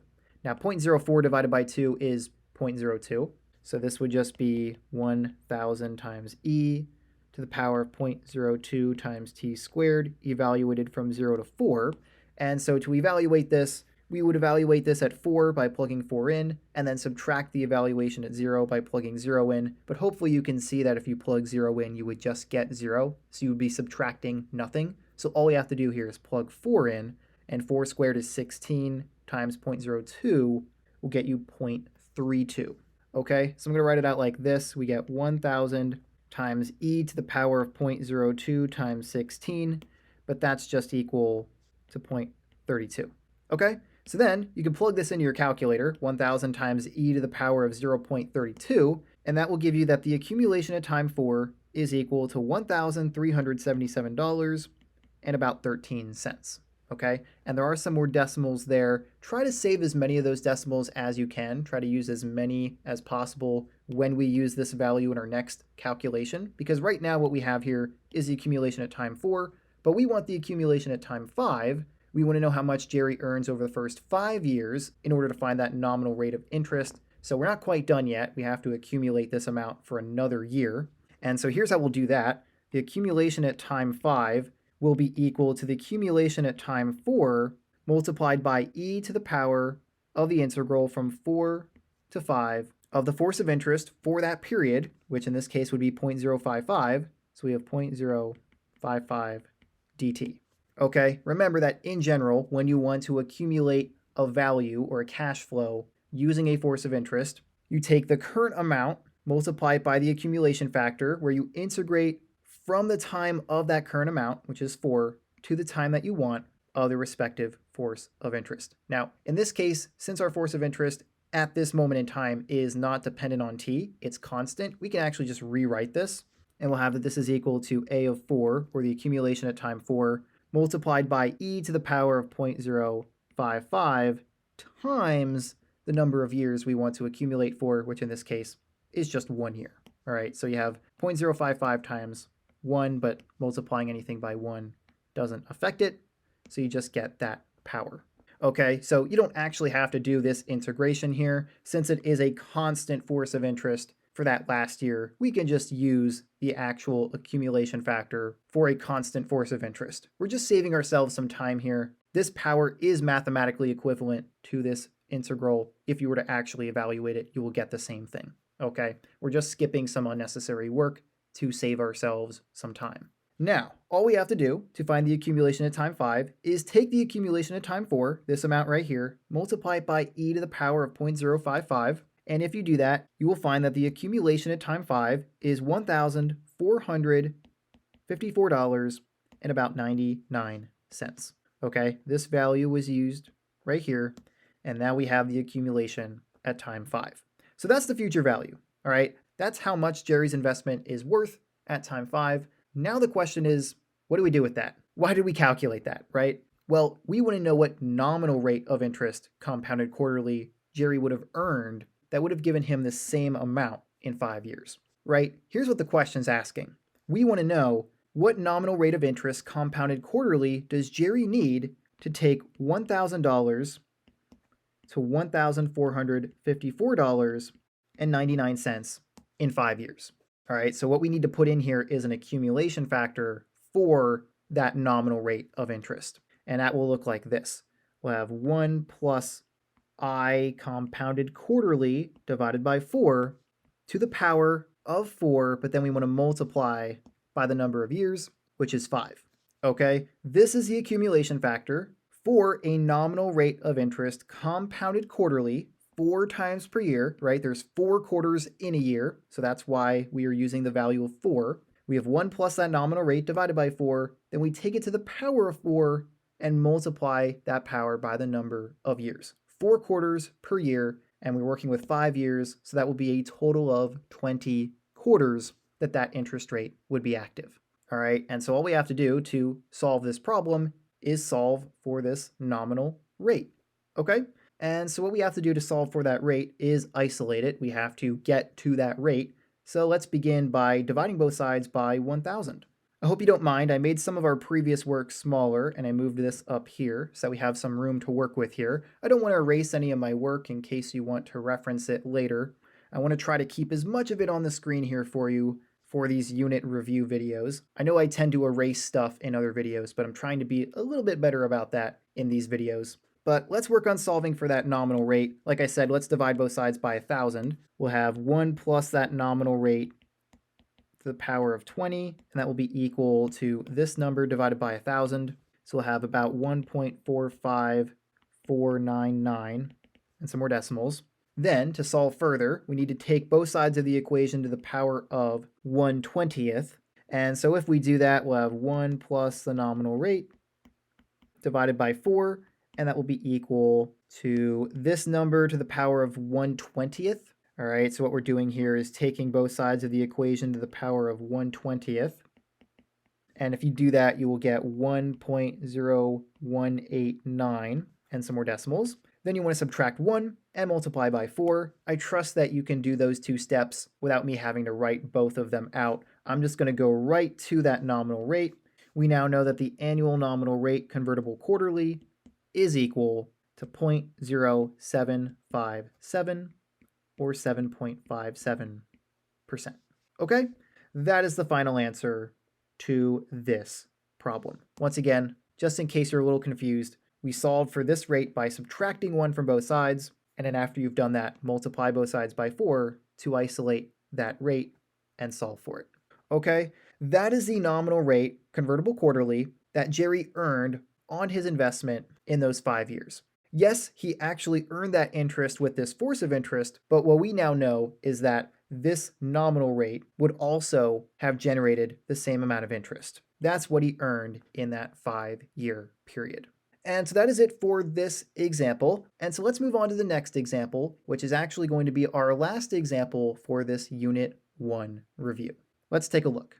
Now 0.04 divided by 2 is 0.02. So this would just be 1,000 times e to the power of 0.02 times t squared, evaluated from 0 to 4. And so to evaluate this, we would evaluate this at 4 by plugging 4 in, and then subtract the evaluation at 0 by plugging 0 in. But hopefully you can see that if you plug 0 in, you would just get 0. So you would be subtracting nothing. So all we have to do here is plug 4 in, and 4 squared is 16 times 0.02 will get you 0.32. Okay, so I'm going to write it out like this. We get 1,000 times e to the power of 0.02 times 16, but that's just equal to 0.32. Okay, so then you can plug this into your calculator, 1,000 times e to the power of 0.32, and that will give you that the accumulation at time 4 is equal to $1,377 and about 13 cents. Okay, and there are some more decimals there. Try to save as many of those decimals as you can. Try to use as many as possible when we use this value in our next calculation, because right now what we have here is the accumulation at time 4, but we want the accumulation at time 5. We want to know how much Jerry earns over the first 5 years in order to find that nominal rate of interest. So we're not quite done yet. We have to accumulate this amount for another year. And so here's how we'll do that. The accumulation at time 5 will be equal to the accumulation at time 4 multiplied by e to the power of the integral from 4 to 5 of the force of interest for that period, which in this case would be 0.055. So we have 0.055 dt. Okay, remember that in general, when you want to accumulate a value or a cash flow using a force of interest, you take the current amount, multiply it by the accumulation factor, where you integrate from the time of that current amount, which is 4, to the time that you want of the respective force of interest. Now, in this case, since our force of interest at this moment in time is not dependent on t, it's constant, we can actually just rewrite this, and we'll have that this is equal to a of 4, or the accumulation at time 4, multiplied by e to the power of 0.055 times the number of years we want to accumulate for, which in this case is just 1 year. All right, so you have 0.055 times 1, but multiplying anything by 1 doesn't affect it, so you just get that power. Okay, so you don't actually have to do this integration here. Since it is a constant force of interest for that last year, we can just use the actual accumulation factor for a constant force of interest. We're just saving ourselves some time here. This power is mathematically equivalent to this integral. If you were to actually evaluate it, you will get the same thing. Okay, we're just skipping some unnecessary work to save ourselves some time. Now, all we have to do to find the accumulation at time 5 is take the accumulation at time 4, this amount right here, multiply it by e to the power of 0.055, and if you do that, you will find that the accumulation at time 5 is $1,454 and about 99 cents. Okay, this value was used right here, and now we have the accumulation at time 5. So that's the future value, all right? That's how much Jerry's investment is worth at time 5. Now the question is, what do we do with that? Why did we calculate that, right? Well, we want to know what nominal rate of interest compounded quarterly Jerry would have earned that would have given him the same amount in 5 years, right? Here's what the question's asking. We want to know what nominal rate of interest compounded quarterly does Jerry need to take $1,000 to $1,454.99 in 5 years. All right, so what we need to put in here is an accumulation factor for that nominal rate of interest. And that will look like this. We'll have 1 plus I compounded quarterly divided by 4 to the power of 4, but then we want to multiply by the number of years, which is 5. Okay, this is the accumulation factor for a nominal rate of interest compounded quarterly 4 times per year, right? There's 4 quarters in a year, so that's why we are using the value of 4. We have 1 plus that nominal rate divided by 4, then we take it to the power of 4 and multiply that power by the number of years. 4 quarters per year, and we're working with 5 years, so that will be a total of 20 quarters that interest rate would be active. All right, and so all we have to do to solve this problem is solve for this nominal rate, okay? And so what we have to do to solve for that rate is isolate it. We have to get to that rate. So let's begin by dividing both sides by 1,000. I hope you don't mind. I made some of our previous work smaller and I moved this up here so that we have some room to work with here. I don't want to erase any of my work in case you want to reference it later. I want to try to keep as much of it on the screen here for you for these unit review videos. I know I tend to erase stuff in other videos, but I'm trying to be a little bit better about that in these videos. But let's work on solving for that nominal rate. Like I said, let's divide both sides by 1,000. We'll have 1 plus that nominal rate to the power of 20, and that will be equal to this number divided by 1,000. So we'll have about 1.45499 and some more decimals. Then, to solve further, we need to take both sides of the equation to the power of 1/20th. And so if we do that, we'll have 1 plus the nominal rate divided by 4, and that will be equal to this number to the power of 1/20th. All right, so what we're doing here is taking both sides of the equation to the power of 1/20th. And if you do that, you will get 1.0189 and some more decimals. Then you want to subtract 1 and multiply by 4. I trust that you can do those 2 steps without me having to write both of them out. I'm just going to go right to that nominal rate. We now know that the annual nominal rate convertible quarterly is equal to 0.0757 or 7.57%. Okay? That is the final answer to this problem. Once again, just in case you're a little confused, we solved for this rate by subtracting 1 from both sides, and then after you've done that, multiply both sides by 4 to isolate that rate and solve for it. Okay, that is the nominal rate, convertible quarterly, that Jerry earned on his investment in those 5 years. Yes, he actually earned that interest with this force of interest, but what we now know is that this nominal rate would also have generated the same amount of interest. That's what he earned in that 5-year period. And so that is it for this example. And so let's move on to the next example, which is actually going to be our last example for this Unit 1 review. Let's take a look.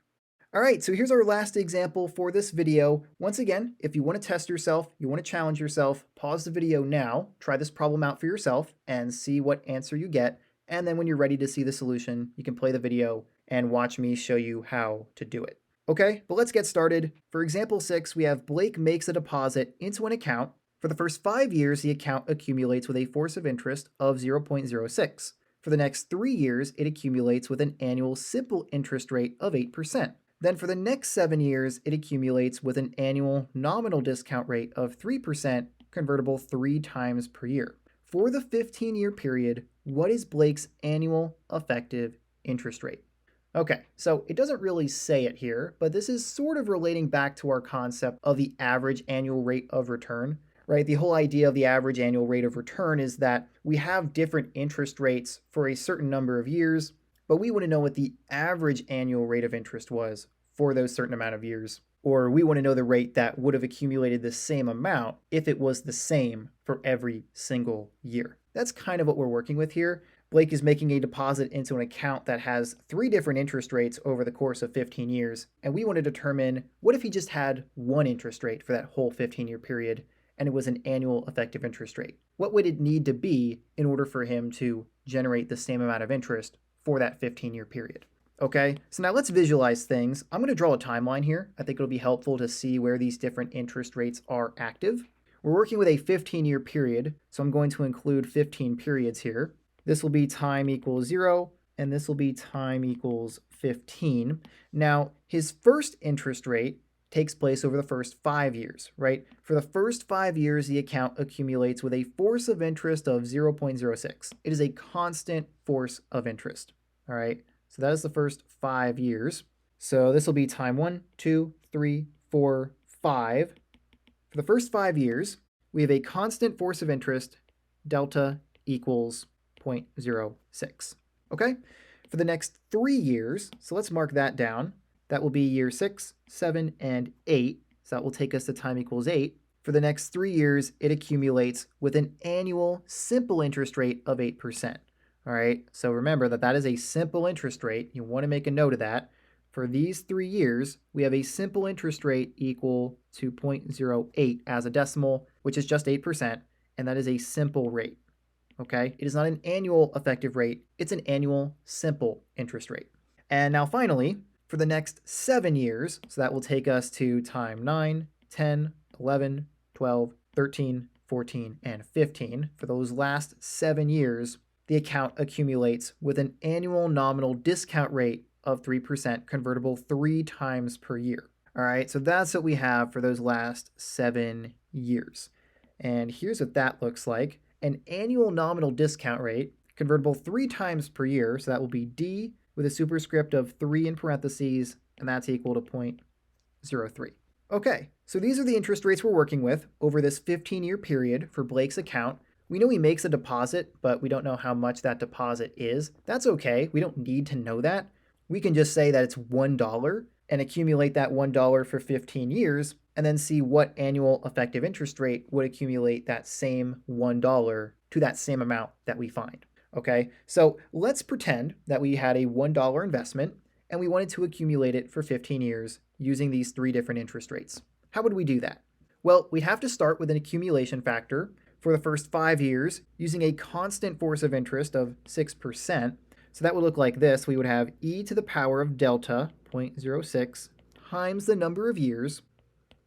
All right, so here's our last example for this video. Once again, if you want to test yourself, you want to challenge yourself, pause the video now, try this problem out for yourself and see what answer you get. And then when you're ready to see the solution, you can play the video and watch me show you how to do it. Okay, but let's get started. For example 6, we have Blake makes a deposit into an account. For the first 5 years, the account accumulates with a force of interest of 0.06. For the next 3 years, it accumulates with an annual simple interest rate of 8%. Then for the next 7 years, it accumulates with an annual nominal discount rate of 3%, convertible 3 times per year. For the 15-year period, what is Blake's annual effective interest rate? Okay, so it doesn't really say it here, but this is sort of relating back to our concept of the average annual rate of return, right? The whole idea of the average annual rate of return is that we have different interest rates for a certain number of years, but we want to know what the average annual rate of interest was for those certain amount of years. Or we want to know the rate that would have accumulated the same amount if it was the same for every single year. That's kind of what we're working with here. Blake is making a deposit into an account that has 3 different interest rates over the course of 15 years, and we want to determine what if he just had one interest rate for that whole 15-year period, and it was an annual effective interest rate. What would it need to be in order for him to generate the same amount of interest for that 15-year period? Okay, so now let's visualize things. I'm going to draw a timeline here. I think it'll be helpful to see where these different interest rates are active. We're working with a 15-year period, so I'm going to include 15 periods here. This will be time equals 0, and this will be time equals 15. Now, his first interest rate takes place over the first 5 years, right? For the first 5 years, the account accumulates with a force of interest of 0.06. It is a constant force of interest, all right? So that is the first 5 years. So this will be time 1, 2, 3, 4, 5. For the first 5 years, we have a constant force of interest, delta equals 0.06. Okay? For the next 3 years, so let's mark that down. That will be year 6, 7, and 8. So that will take us to time equals 8. For the next 3 years, it accumulates with an annual simple interest rate of 8%. All right, so remember that that is a simple interest rate. You want to make a note of that. For these 3 years, we have a simple interest rate equal to 0.08 as a decimal, which is just 8%, and that is a simple rate. Okay, it is not an annual effective rate, it's an annual simple interest rate. And now finally, for the next 7 years, so that will take us to time 9, 10, 11, 12, 13, 14, and 15. For those last 7 years, the account accumulates with an annual nominal discount rate of 3% convertible 3 times per year. All right, so that's what we have for those last 7 years. And here's what that looks like. An annual nominal discount rate convertible 3 times per year, so that will be D with a superscript of 3 in parentheses, and that's equal to 0.03. Okay, so these are the interest rates we're working with over this 15-year period for Blake's account. We know he makes a deposit, but we don't know how much that deposit is. That's okay. We don't need to know that. We can just say that it's $1 and accumulate that $1 for 15 years and then see what annual effective interest rate would accumulate that same $1 to that same amount that we find. Okay, so let's pretend that we had a $1 investment and we wanted to accumulate it for 15 years using these 3 different interest rates. How would we do that? Well, we'd have to start with an accumulation factor for the first 5 years using a constant force of interest of 6%. So that would look like this. We would have e to the power of delta, 0.06, times the number of years,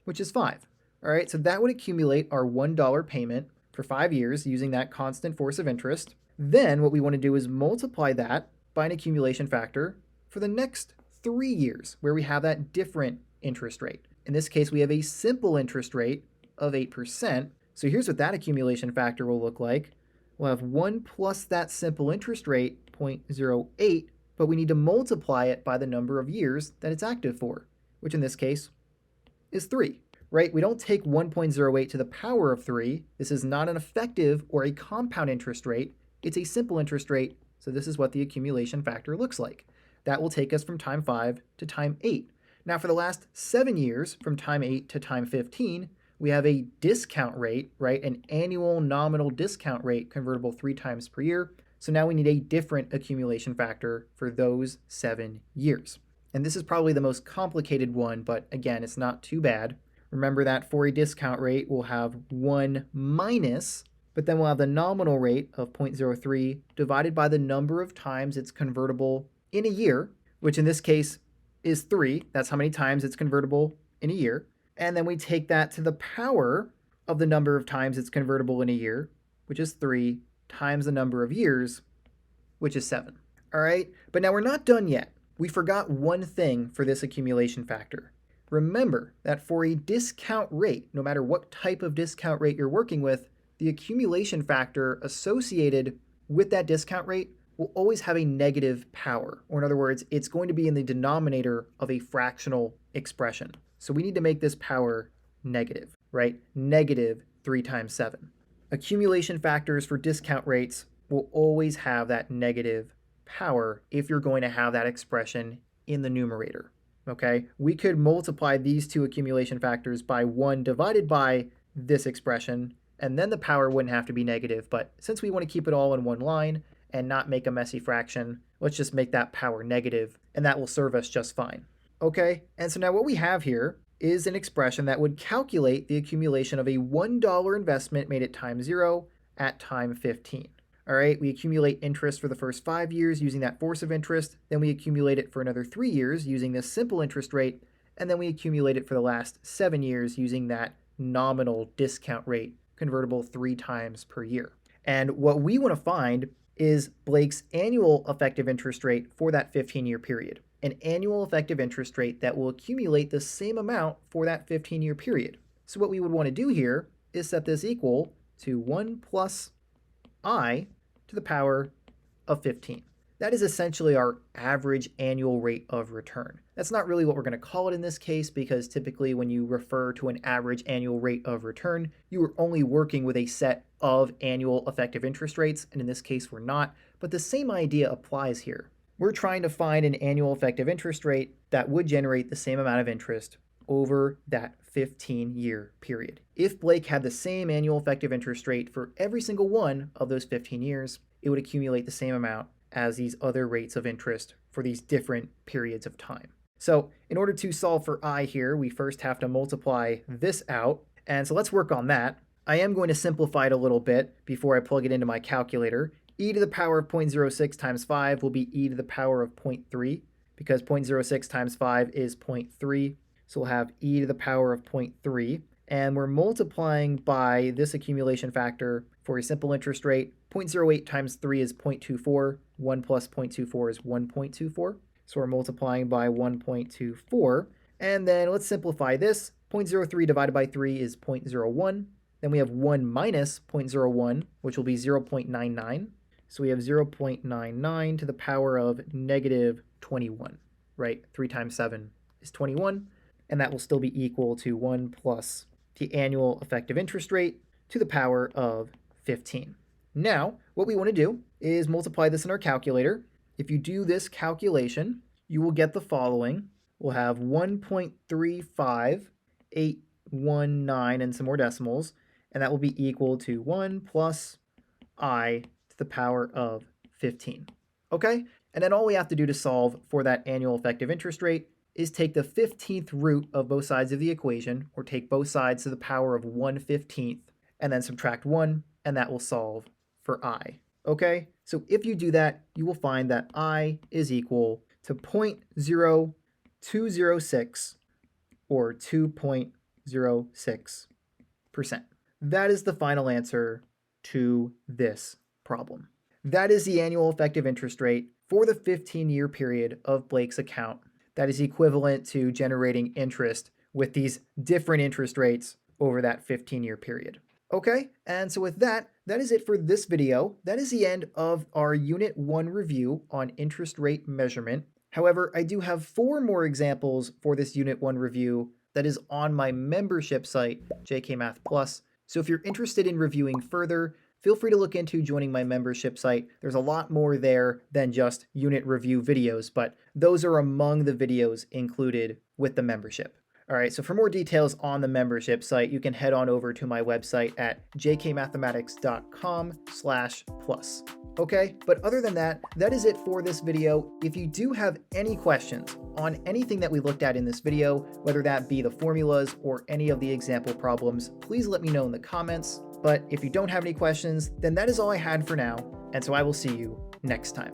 which is 5. All right, so that would accumulate our $1 payment for 5 years using that constant force of interest. Then what we want to do is multiply that by an accumulation factor for the next 3 years where we have that different interest rate. In this case, we have a simple interest rate of 8%. So here's what that accumulation factor will look like. We'll have 1 plus that simple interest rate, 0.08, but we need to multiply it by the number of years that it's active for, which in this case is 3, right? We don't take 1.08 to the power of 3. This is not an effective or a compound interest rate. It's a simple interest rate, so this is what the accumulation factor looks like. That will take us from time 5 to time 8. Now for the last 7 years, from time 8 to time 15, we have a discount rate, right? An annual nominal discount rate convertible 3 times per year. So now we need a different accumulation factor for those 7 years. And this is probably the most complicated one, but again, it's not too bad. Remember that for a discount rate, we'll have 1 minus, but then we'll have the nominal rate of 0.03 divided by the number of times it's convertible in a year, which in this case is 3. That's how many times it's convertible in a year. And then we take that to the power of the number of times it's convertible in a year, which is 3, times the number of years, which is 7. All right, but now we're not done yet. We forgot one thing for this accumulation factor. Remember that for a discount rate, no matter what type of discount rate you're working with, the accumulation factor associated with that discount rate will always have a negative power, or in other words, it's going to be in the denominator of a fractional expression. So we need to make this power negative, right? Negative 3 times 7. Accumulation factors for discount rates will always have that negative power if you're going to have that expression in the numerator. Okay, we could multiply these two accumulation factors by 1 divided by this expression, and then the power wouldn't have to be negative. But since we want to keep it all in one line and not make a messy fraction, let's just make that power negative, and that will serve us just fine. Okay, and so now what we have here is an expression that would calculate the accumulation of a $1 investment made at time 0 at time 15. All right, we accumulate interest for the first 5 years using that force of interest, then we accumulate it for another 3 years using this simple interest rate, and then we accumulate it for the last 7 years using that nominal discount rate, convertible 3 times per year. And what we want to find is Blake's annual effective interest rate for that 15-year period, an annual effective interest rate that will accumulate the same amount for that 15-year period. So what we would want to do here is set this equal to 1 plus I to the power of 15. That is essentially our average annual rate of return. That's not really what we're going to call it in this case, because typically when you refer to an average annual rate of return, you are only working with a set of annual effective interest rates, and in this case we're not, but the same idea applies here. We're trying to find an annual effective interest rate that would generate the same amount of interest over that 15-year period. If Blake had the same annual effective interest rate for every single one of those 15 years, it would accumulate the same amount as these other rates of interest for these different periods of time. So in order to solve for I here, we first have to multiply this out. And so let's work on that. I am going to simplify it a little bit before I plug it into my calculator. E to the power of 0.06 times 5 will be e to the power of 0.3, because 0.06 times 5 is 0.3. So we'll have e to the power of 0.3, and we're multiplying by this accumulation factor for a simple interest rate. 0.08 times 3 is 0.24. 1 plus 0.24 is 1.24. So we're multiplying by 1.24. And then let's simplify this. 0.03 divided by 3 is 0.01. Then we have 1 minus 0.01, which will be 0.99. So we have 0.99 to the power of negative 21, right? 3 times 7 is 21. And that will still be equal to 1 plus the annual effective interest rate to the power of 15. Now, what we want to do is multiply this in our calculator. If you do this calculation, you will get the following. We'll have 1.35819 and some more decimals, and that will be equal to 1 plus I to the power of 15. Okay? And then all we have to do to solve for that annual effective interest rate is take the 15th root of both sides of the equation, or take both sides to the power of 1/15, and then subtract 1, and that will solve for I. Okay? So if you do that, you will find that I is equal to 0.0206, or 2.06%. That is the final answer to this problem. That is the annual effective interest rate for the 15-year period of Blake's account. That is equivalent to generating interest with these different interest rates over that 15-year period. Okay, and so with that, that is it for this video. That is the end of our Unit 1 review on interest rate measurement. However, I do have 4 more examples for this Unit 1 review that is on my membership site, JK Math Plus. So if you're interested in reviewing further, feel free to look into joining my membership site. There's a lot more there than just unit review videos, but those are among the videos included with the membership. All right, so for more details on the membership site, you can head on over to my website at jkmathematics.com/plus. Okay, but other than that, that is it for this video. If you do have any questions on anything that we looked at in this video, whether that be the formulas or any of the example problems, please let me know in the comments. But if you don't have any questions, then that is all I had for now, and so I will see you next time.